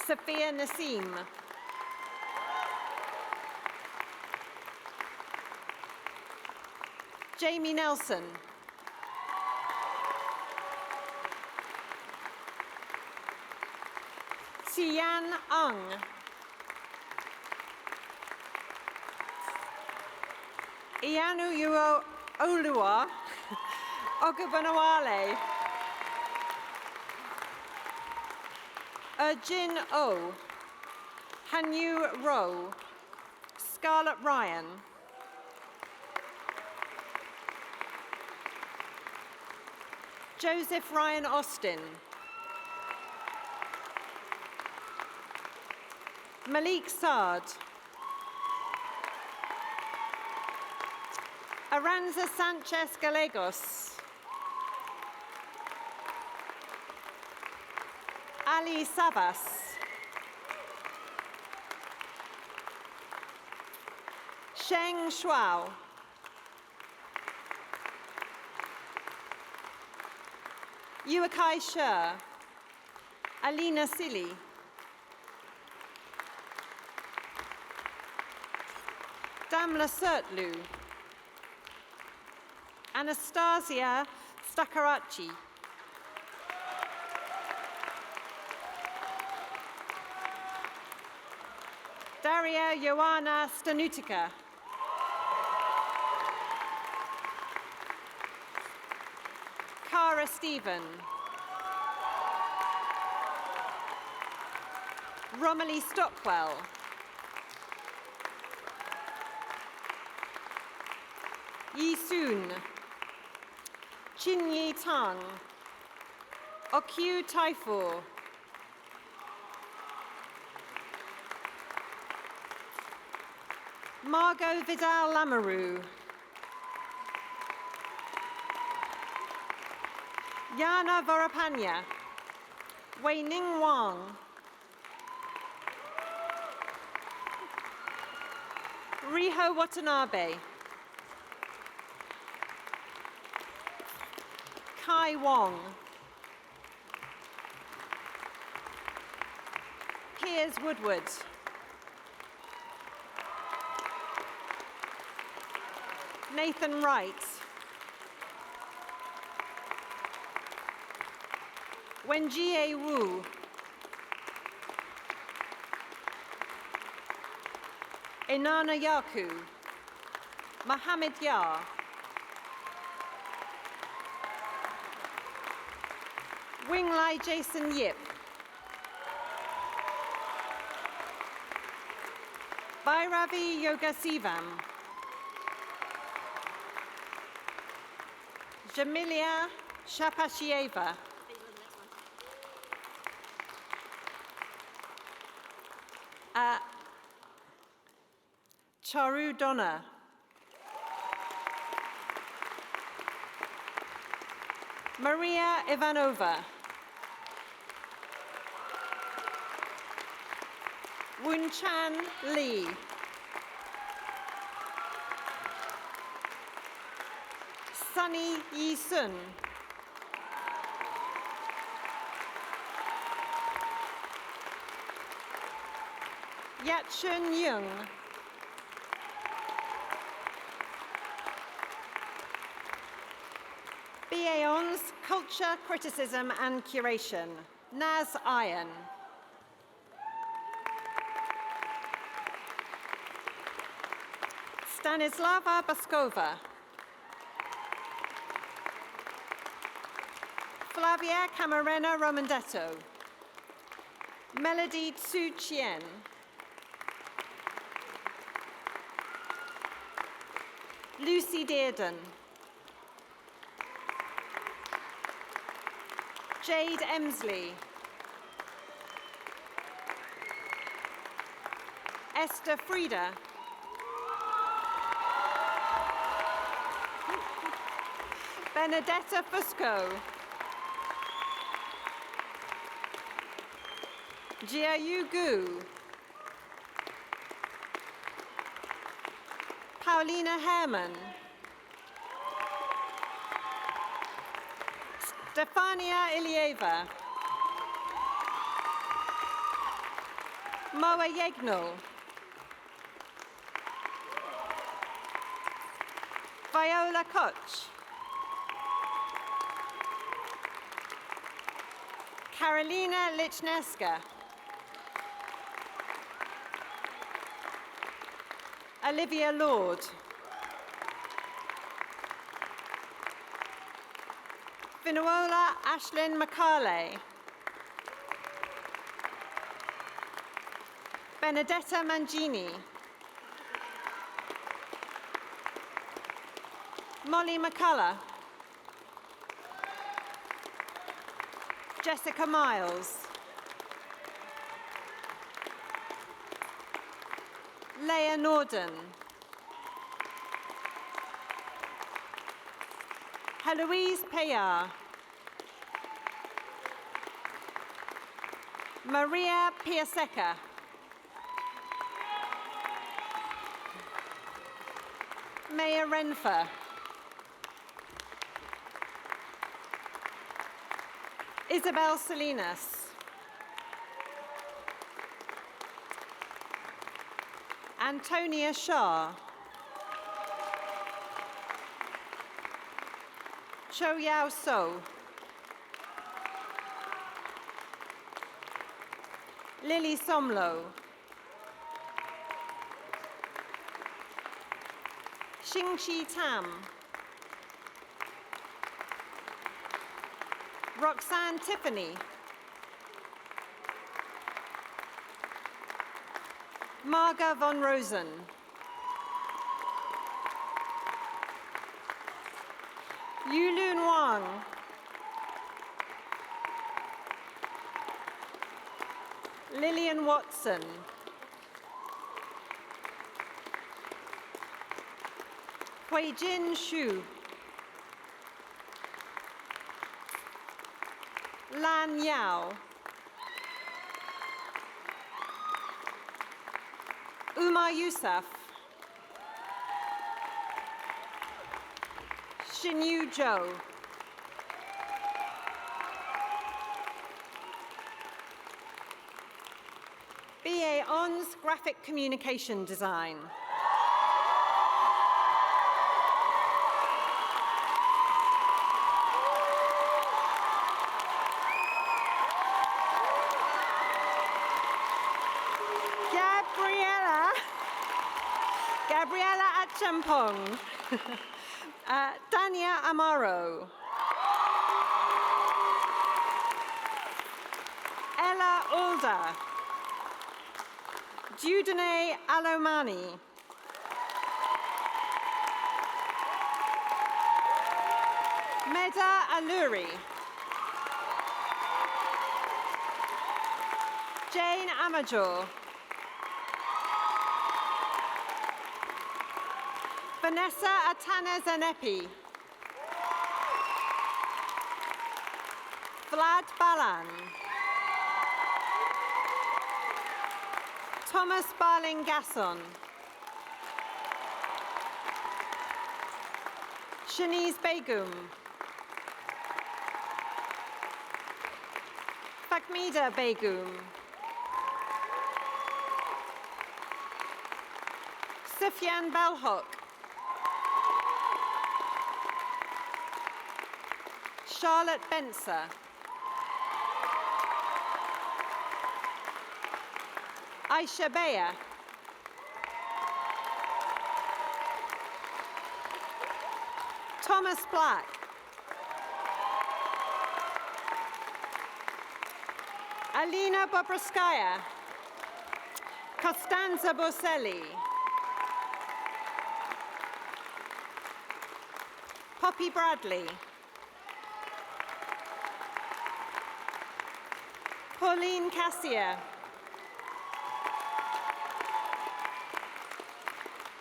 Sophia Nassim. Jamie Nelson. Tian Ung. Ianu Yuo Olua. Ogubanawale. Jin O. Hanyu Rowe. Scarlett Ryan. Joseph Ryan Austin. Malik Saad. Aranza Sanchez Gallegos. Ali Savas. Sheng Shuao. Yuakai Sher. Alina Sili. Damla Sertlu. Anastasia Stakarachi. Daria Joanna Stanutica. Cara Stephen. Romilly Stockwell. Yi Soon. Chin Yi Tang. Okyu Taifu. Margot Vidal Lamoureux. Yana Vorapanya. Wei Ning Wang. Riho Watanabe. Kai Wong. Piers Woodward. Nathan Wright. Wenjie Wu. Inanna Yaku. Mohammed Yar. Winglai Jason Yip. Bhairavi Yogasivam. Jamilia Shapashieva. Charu Donna. Maria Ivanova. Wunchan Lee. Sunny Yi Sun. Yatchun Yung. BAON's Culture, Criticism and Curation, Naz Iron. Stanislava Baskova. Flavia Camarena Romandetto. Melody Tsu Chien. Lucy Dearden. Jade Emsley. Esther Frieda. Benedetta Fusco. Jiayu Gu. Paulina Herman. Stefania Ilieva. Moa Yegnal. Viola Koch. Karolina Lichneska. Olivia Lord. Finuola Ashlyn Makale. Benedetta Mangini. Molly McCullough. Jessica Miles. Leah Norden. Heloise Payar. Maria Piaseca. Maya Renfer. Isabel Salinas. Antonia Shah. Cho Yao So. Lily Somlo. Xingqi Tam. Roxanne Tiffany. Marga von Rosen. Yulun Wang. Lillian Watson. Huijin Xu. Lan Yao. Umar Yousaf. Xinyu Zhou. BA Hons Graphic Communication Design. Gabriela Achampong. Dania Amaro. Ella Ulda. Dudene Alomani. Meda Aluri. Jane Amajor. Vanessa Atana Zanepi. Vlad Balan. Thomas Barling Gasson. Shanice Begum. Fakmida Begum. Sufyan Balhok. Charlotte Benser. Aisha Beyer. Thomas Black. Alina Bobrskaya. Costanza Borselli. Poppy Bradley. Pauline Cassier.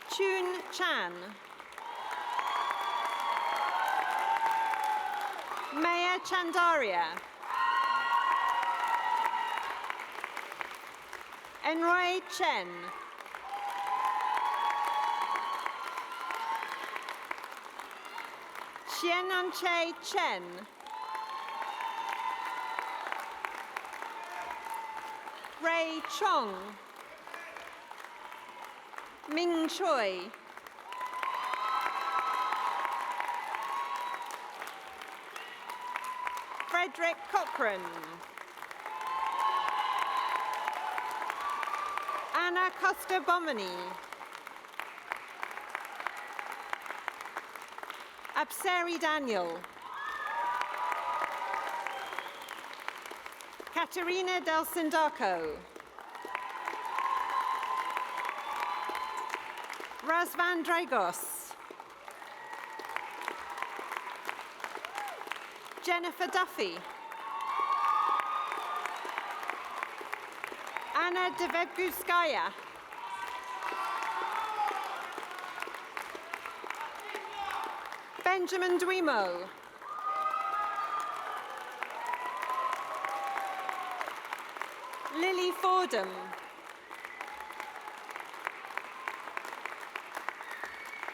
Chun Chan. Maya Chandaria. Enroy Chen. Xiananche Chen. Ray Chong. Ming Choi. Frederick Cochran. Anna Costa Bomini. Abseri Daniel. Katerina Del Sindaco. Razvan Dragos. Jennifer Duffy. Anna Devebguskaya. Benjamin Duimo. Lily Fordham.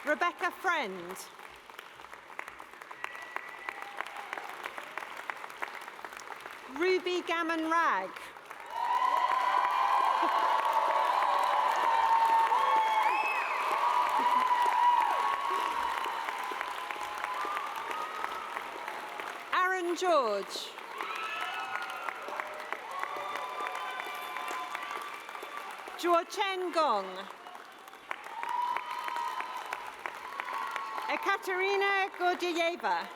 Rebecca Friend. Ruby Gammon Rag. Aaron George. Chen Gong. Ekaterina Gordieva.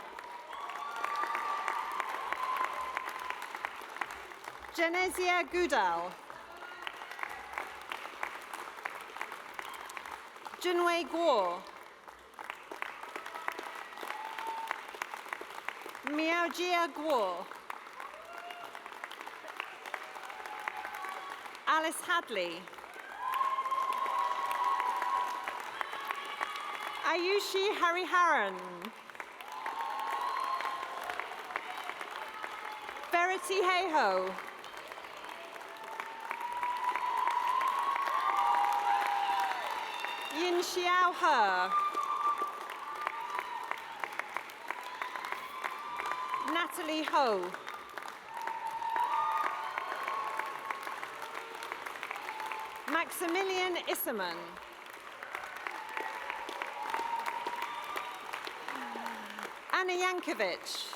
Genesia Goudal. Junwei Guo. Miaojia Guo. Alice Hadley. Ayushi Hariharan. Verity Heiho. Yin Xiao He. Natalie Ho. Maximilian Isserman. Anna Yankovic.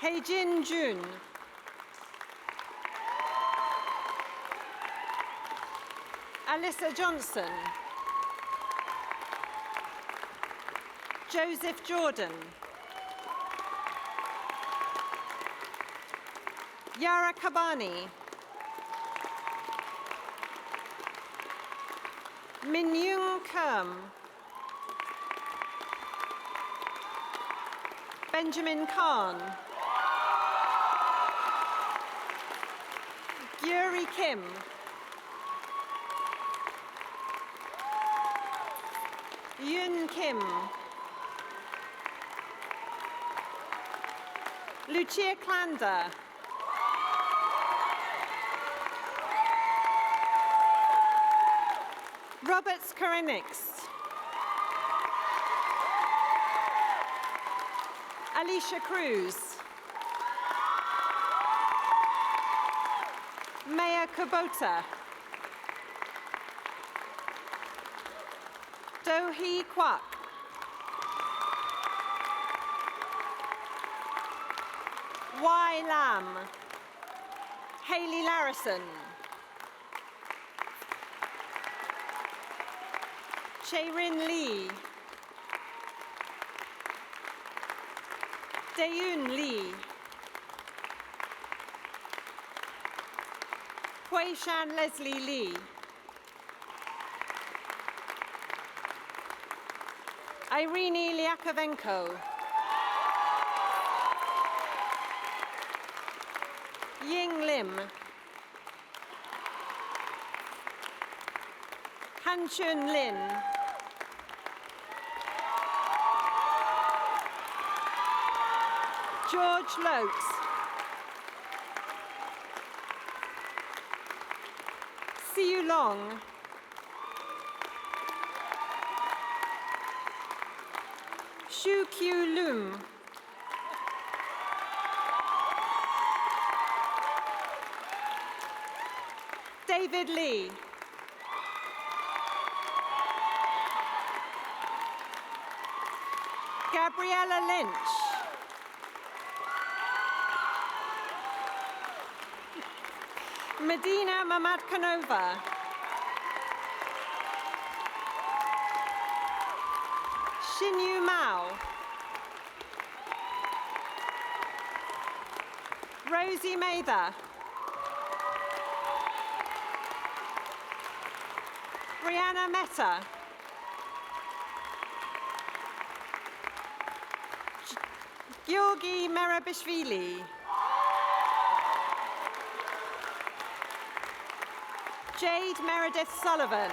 Heijin Jun. Alyssa Johnson. Joseph Jordan. Yara Kabani. Min-Young Kerm. Benjamin Khan. Yuri Kim. Yun Kim. Lucia Klander. Robert Skorenix. Alicia Cruz. Maya Kubota. Do-hee Kwak. Y Lam. Hayley Larison. Che-Rin Lee. Daeun Lee. Hui-Shan Leslie Lee. Irene Lyakovenko. Ying Lim. Han Chun Lin. George Lokes. Siu Long. Shu Q Lum. David Lee. Gabriella Lynch. Medina Mamadkanova. Xinyu Mao. Rosie Mather. Brianna Mehta. Georgi Merabishvili. Jade Meredith Sullivan.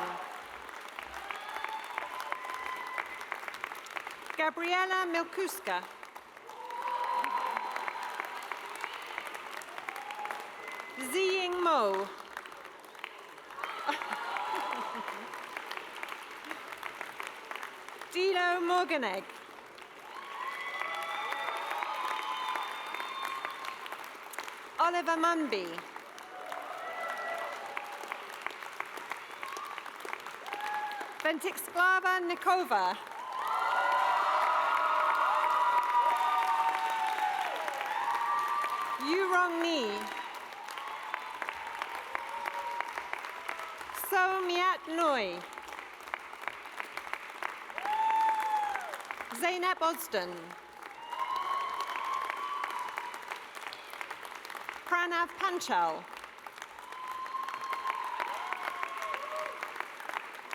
Gabriela Milkuska. Ziying Mo. Dilo Morganegg. Oliver Munby. Ventisklava Nikova. Yurong Ni. So Miat Noi. Zainab Osden. Pranav Panchal.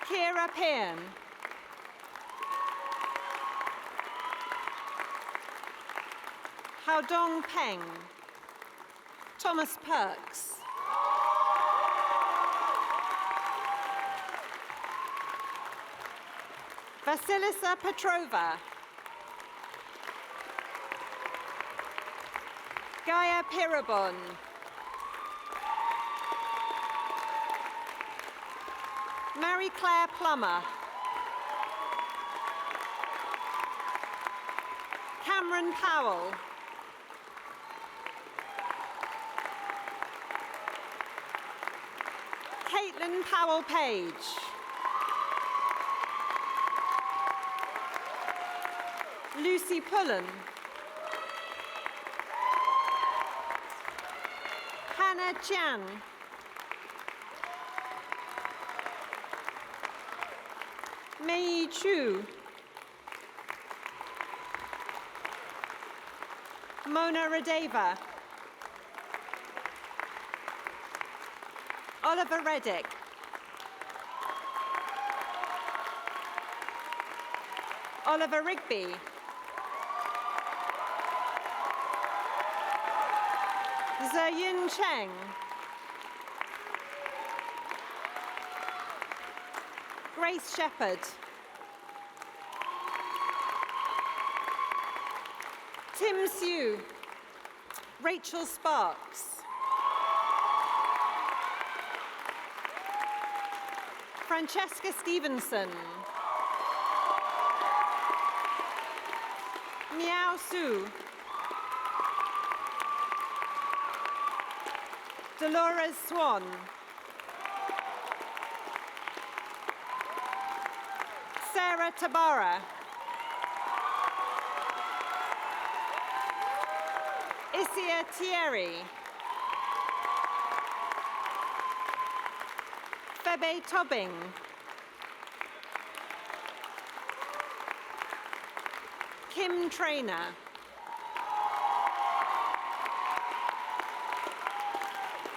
Kira Pan. Haodong Peng. Thomas Perks. Vasilisa Petrova. Gaia Pirabon. Marie Claire Plummer. Cameron Powell. Caitlin Powell-Page. Lucy Pullen. Hannah Chan. Mei Chu. Mona Radeva. Oliver Reddick. Oliver Rigby. Zeyun Cheng. Grace Shepherd. Tim Sue. Rachel Sparks. Francesca Stevenson. Miao Su. Dolores Swan. Sarah Tabara. Isia Thierry. Febe Tobbing. Kim Trainer.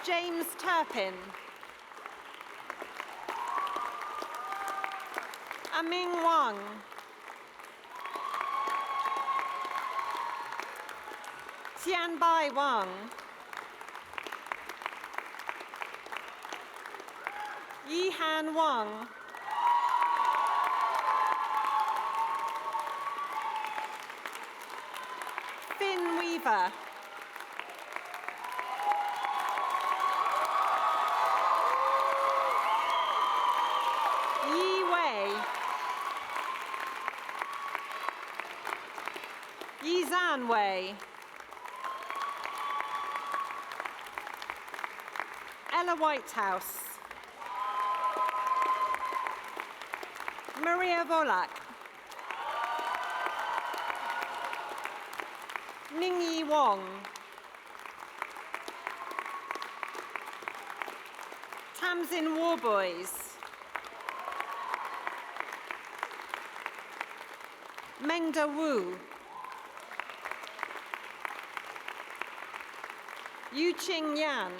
James Turpin. Aming Wang. Tianbai Wang. Yihan Wang. Finn Weaver. Yi Wei. Yizan Wei. Ella Whitehouse. Maria Volak. Ningyi Wong. Tamsin Warboys. Mengda Wu. Yuqing Yan.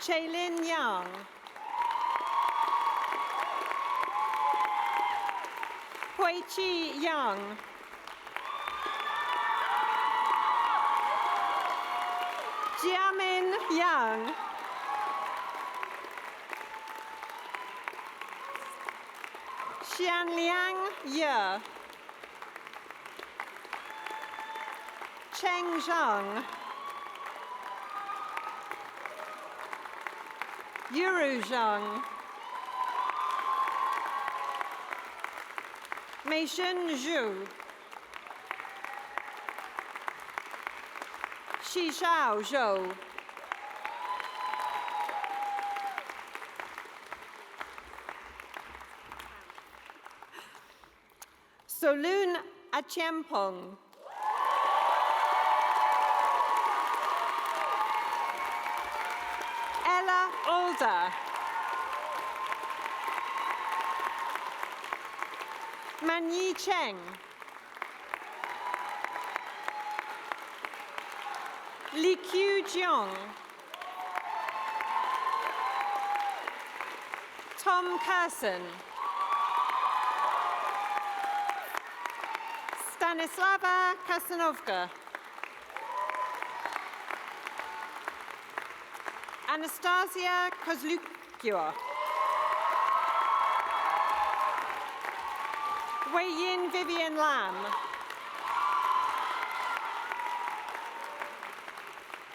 Chaylin Yang. Huiqi Yang. Jiamin Yang. Xianliang Ye. Cheng Zhang. Yuru Zhang. Meishen Zhu. Shishao Zhou. Solun Achiampong. Ella Alder. Manyi Cheng. Li Qiu Jiang. Tom Carson. Stanislava Kasanovka. Anastasia Kozlukiwa. Wei Yin Vivian Lam.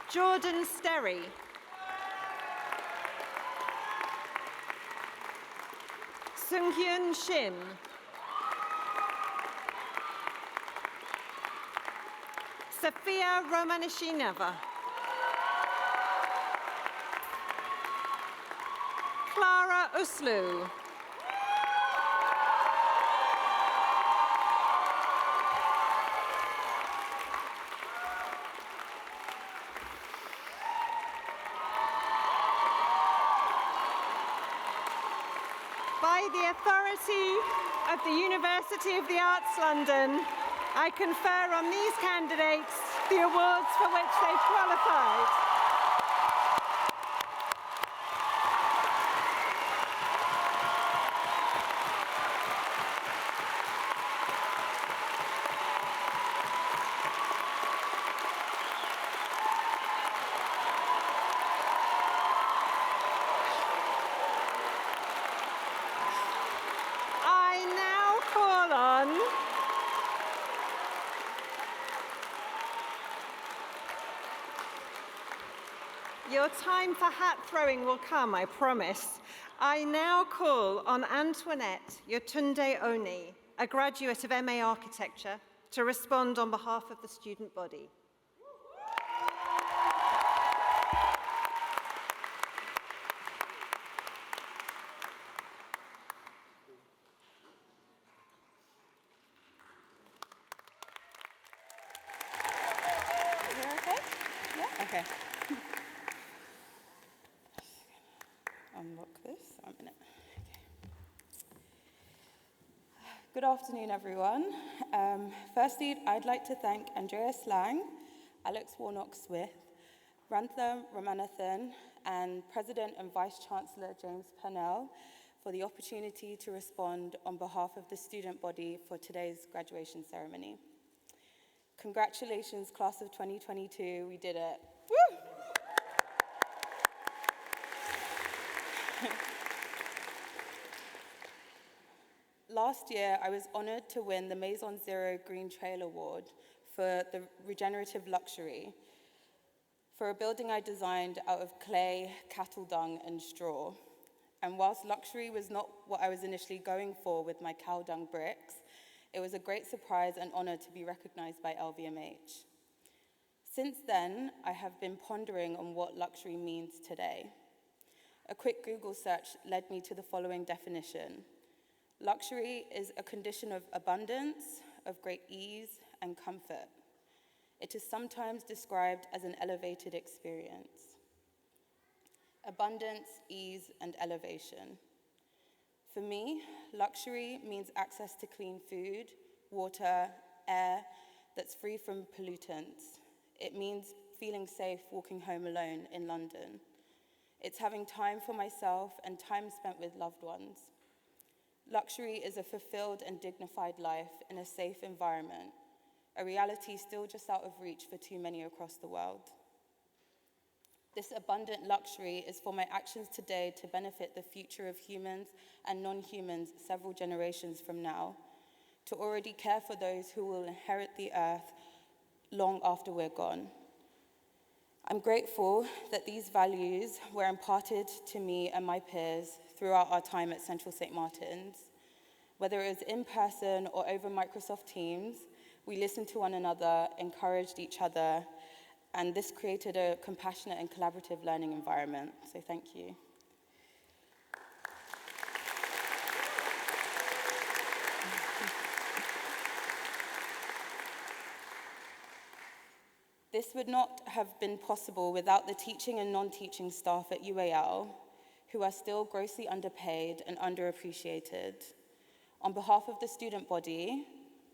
Jordan Sterry. Sung Hyun Shin. Sofia Romanishinova. Clara Uslu. By the authority of the University of the Arts London, I confer on these candidates the awards for which they've qualified. I now call on your time for hat throwing will come, I promise. I now call on Antoinette Yotunde Oni, a graduate of MA Architecture, to respond on behalf of the student body. Okay. Unlock this. One minute. Okay. Good afternoon, everyone. Firstly, I'd like to thank Andreas Lang, Alex Warnock-Smith, Rantha Ramanathan, and President and Vice Chancellor James Pennell for the opportunity to respond on behalf of the student body for today's graduation ceremony. Congratulations, class of 2022, we did it. Woo! Last year, I was honored to win the Maison Zero Green Trail Award for the regenerative luxury for a building I designed out of clay, cattle dung, and straw. And whilst luxury was not what I was initially going for with my cow dung bricks, it was a great surprise and honor to be recognized by LVMH. Since then, I have been pondering on what luxury means today. A quick Google search led me to the following definition. Luxury is a condition of abundance, of great ease and comfort. It is sometimes described as an elevated experience. Abundance, ease, and elevation. For me, luxury means access to clean food, water, air that's free from pollutants. It means feeling safe walking home alone in London. It's having time for myself and time spent with loved ones. Luxury is a fulfilled and dignified life in a safe environment, a reality still just out of reach for too many across the world. This abundant luxury is for my actions today to benefit the future of humans and non-humans several generations from now, to already care for those who will inherit the earth long after we're gone. I'm grateful that these values were imparted to me and my peers throughout our time at Central St. Martin's. Whether it was in person or over Microsoft Teams, we listened to one another, encouraged each other, and this created a compassionate and collaborative learning environment. So thank you. This would not have been possible without the teaching and non-teaching staff at UAL, who are still grossly underpaid and underappreciated. On behalf of the student body,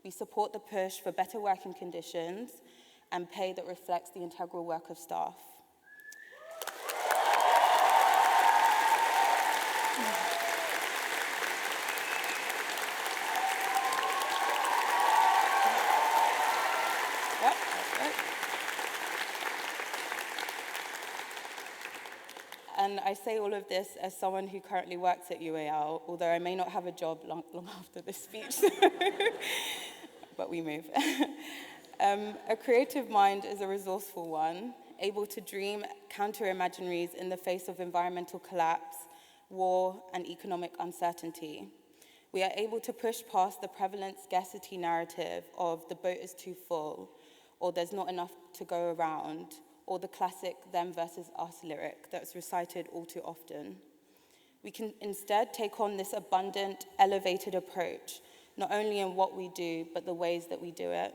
we support the push for better working conditions and pay that reflects the integral work of staff. Yep, that's right. And I say all of this as someone who currently works at UAL, although I may not have a job long after this speech, but we move. A creative mind is a resourceful one, able to dream counter-imaginaries in the face of environmental collapse, war, and economic uncertainty. We are able to push past the prevalent scarcity narrative of the boat is too full, or there's not enough to go around, or the classic them versus us lyric that's recited all too often. We can instead take on this abundant, elevated approach, not only in what we do, but the ways that we do it.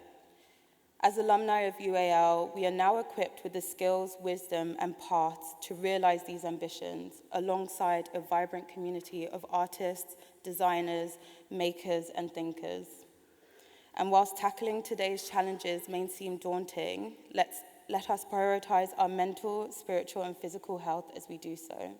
As alumni of UAL, we are now equipped with the skills, wisdom, and paths to realize these ambitions alongside a vibrant community of artists, designers, makers, and thinkers. And whilst tackling today's challenges may seem daunting, let us prioritize our mental, spiritual, and physical health as we do so.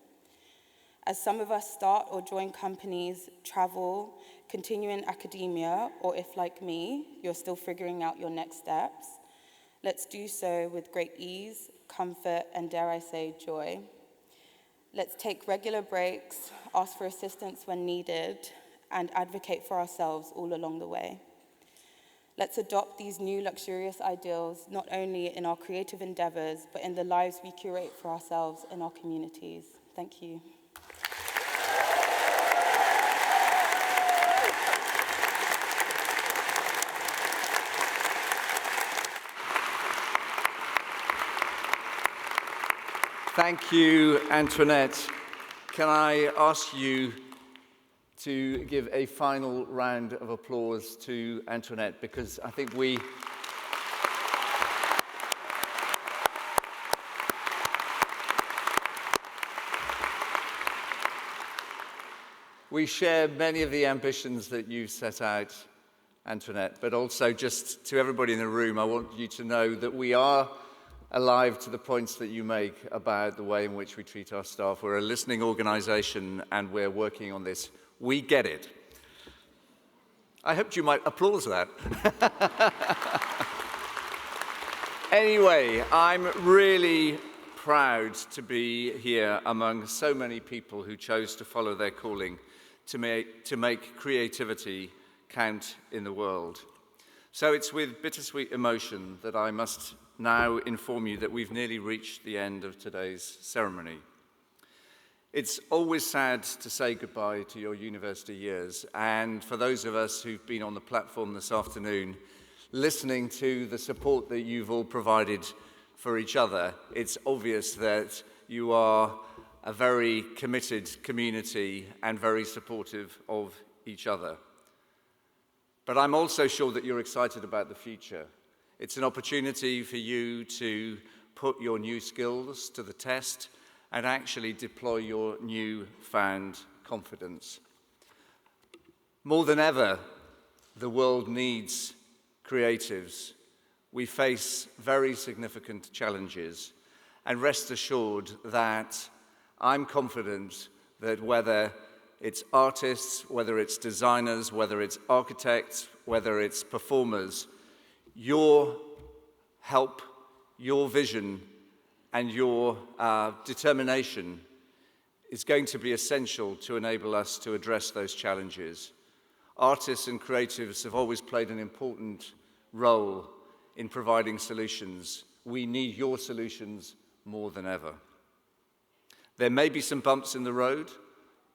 As some of us start or join companies, travel, continue in academia, or if, like me, you're still figuring out your next steps, let's do so with great ease, comfort, and dare I say, joy. Let's take regular breaks, ask for assistance when needed, and advocate for ourselves all along the way. Let's adopt these new luxurious ideals, not only in our creative endeavors, but in the lives we curate for ourselves and our communities. Thank you. Thank you, Antoinette. Can I ask you to give a final round of applause to Antoinette, because I think we share many of the ambitions that you set out, Antoinette, but also just to everybody in the room, I want you to know that we are alive to the points that you make about the way in which we treat our staff. We're a listening organisation and we're working on this. We get it. I hoped you might applaud that. Anyway, I'm really proud to be here among so many people who chose to follow their calling to make creativity count in the world. So it's with bittersweet emotion that I must now inform you that we've nearly reached the end of today's ceremony. It's always sad to say goodbye to your university years, and for those of us who've been on the platform this afternoon, listening to the support that you've all provided for each other, it's obvious that you are a very committed community and very supportive of each other. But I'm also sure that you're excited about the future. It's an opportunity for you to put your new skills to the test and actually deploy your newfound confidence. More than ever, the world needs creatives. We face very significant challenges, and rest assured that I'm confident that whether it's artists, whether it's designers, whether it's architects, whether it's performers, your help, your vision, and your determination is going to be essential to enable us to address those challenges. Artists and creatives have always played an important role in providing solutions. We need your solutions more than ever. There may be some bumps in the road,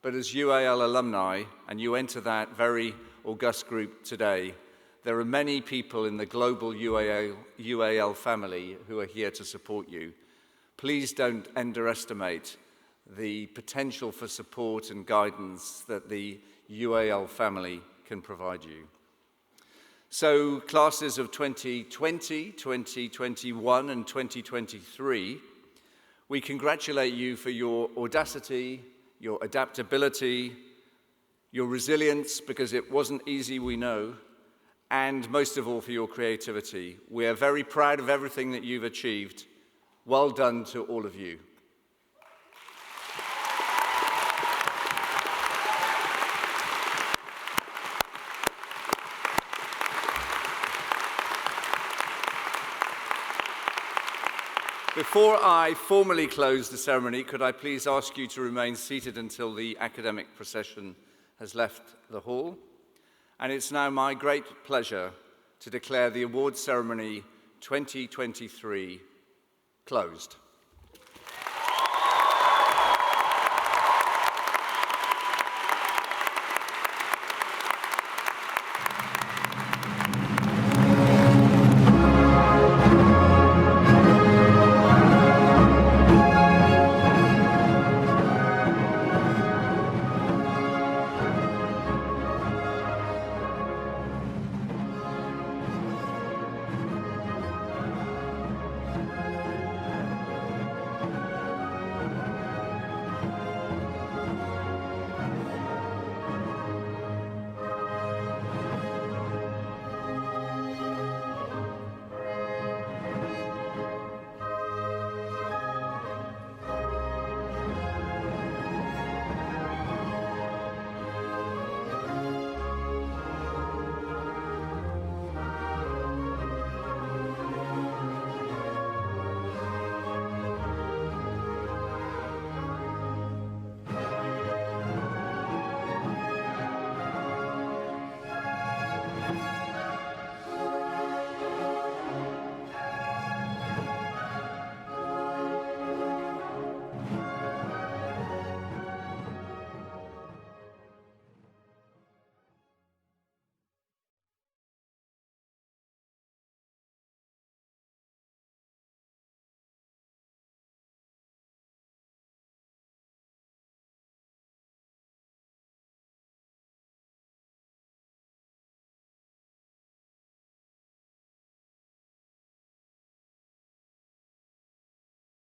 but as UAL alumni, and you enter that very august group today, there are many people in the global UAL family who are here to support you. Please don't underestimate the potential for support and guidance that the UAL family can provide you. So, classes of 2020, 2021, and 2023, we congratulate you for your audacity, your adaptability, your resilience, because it wasn't easy, we know, and most of all for your creativity. We are very proud of everything that you've achieved. Well done to all of you. Before I formally close the ceremony, could I please ask you to remain seated until the academic procession has left the hall? And it's now my great pleasure to declare the awards ceremony 2023 closed.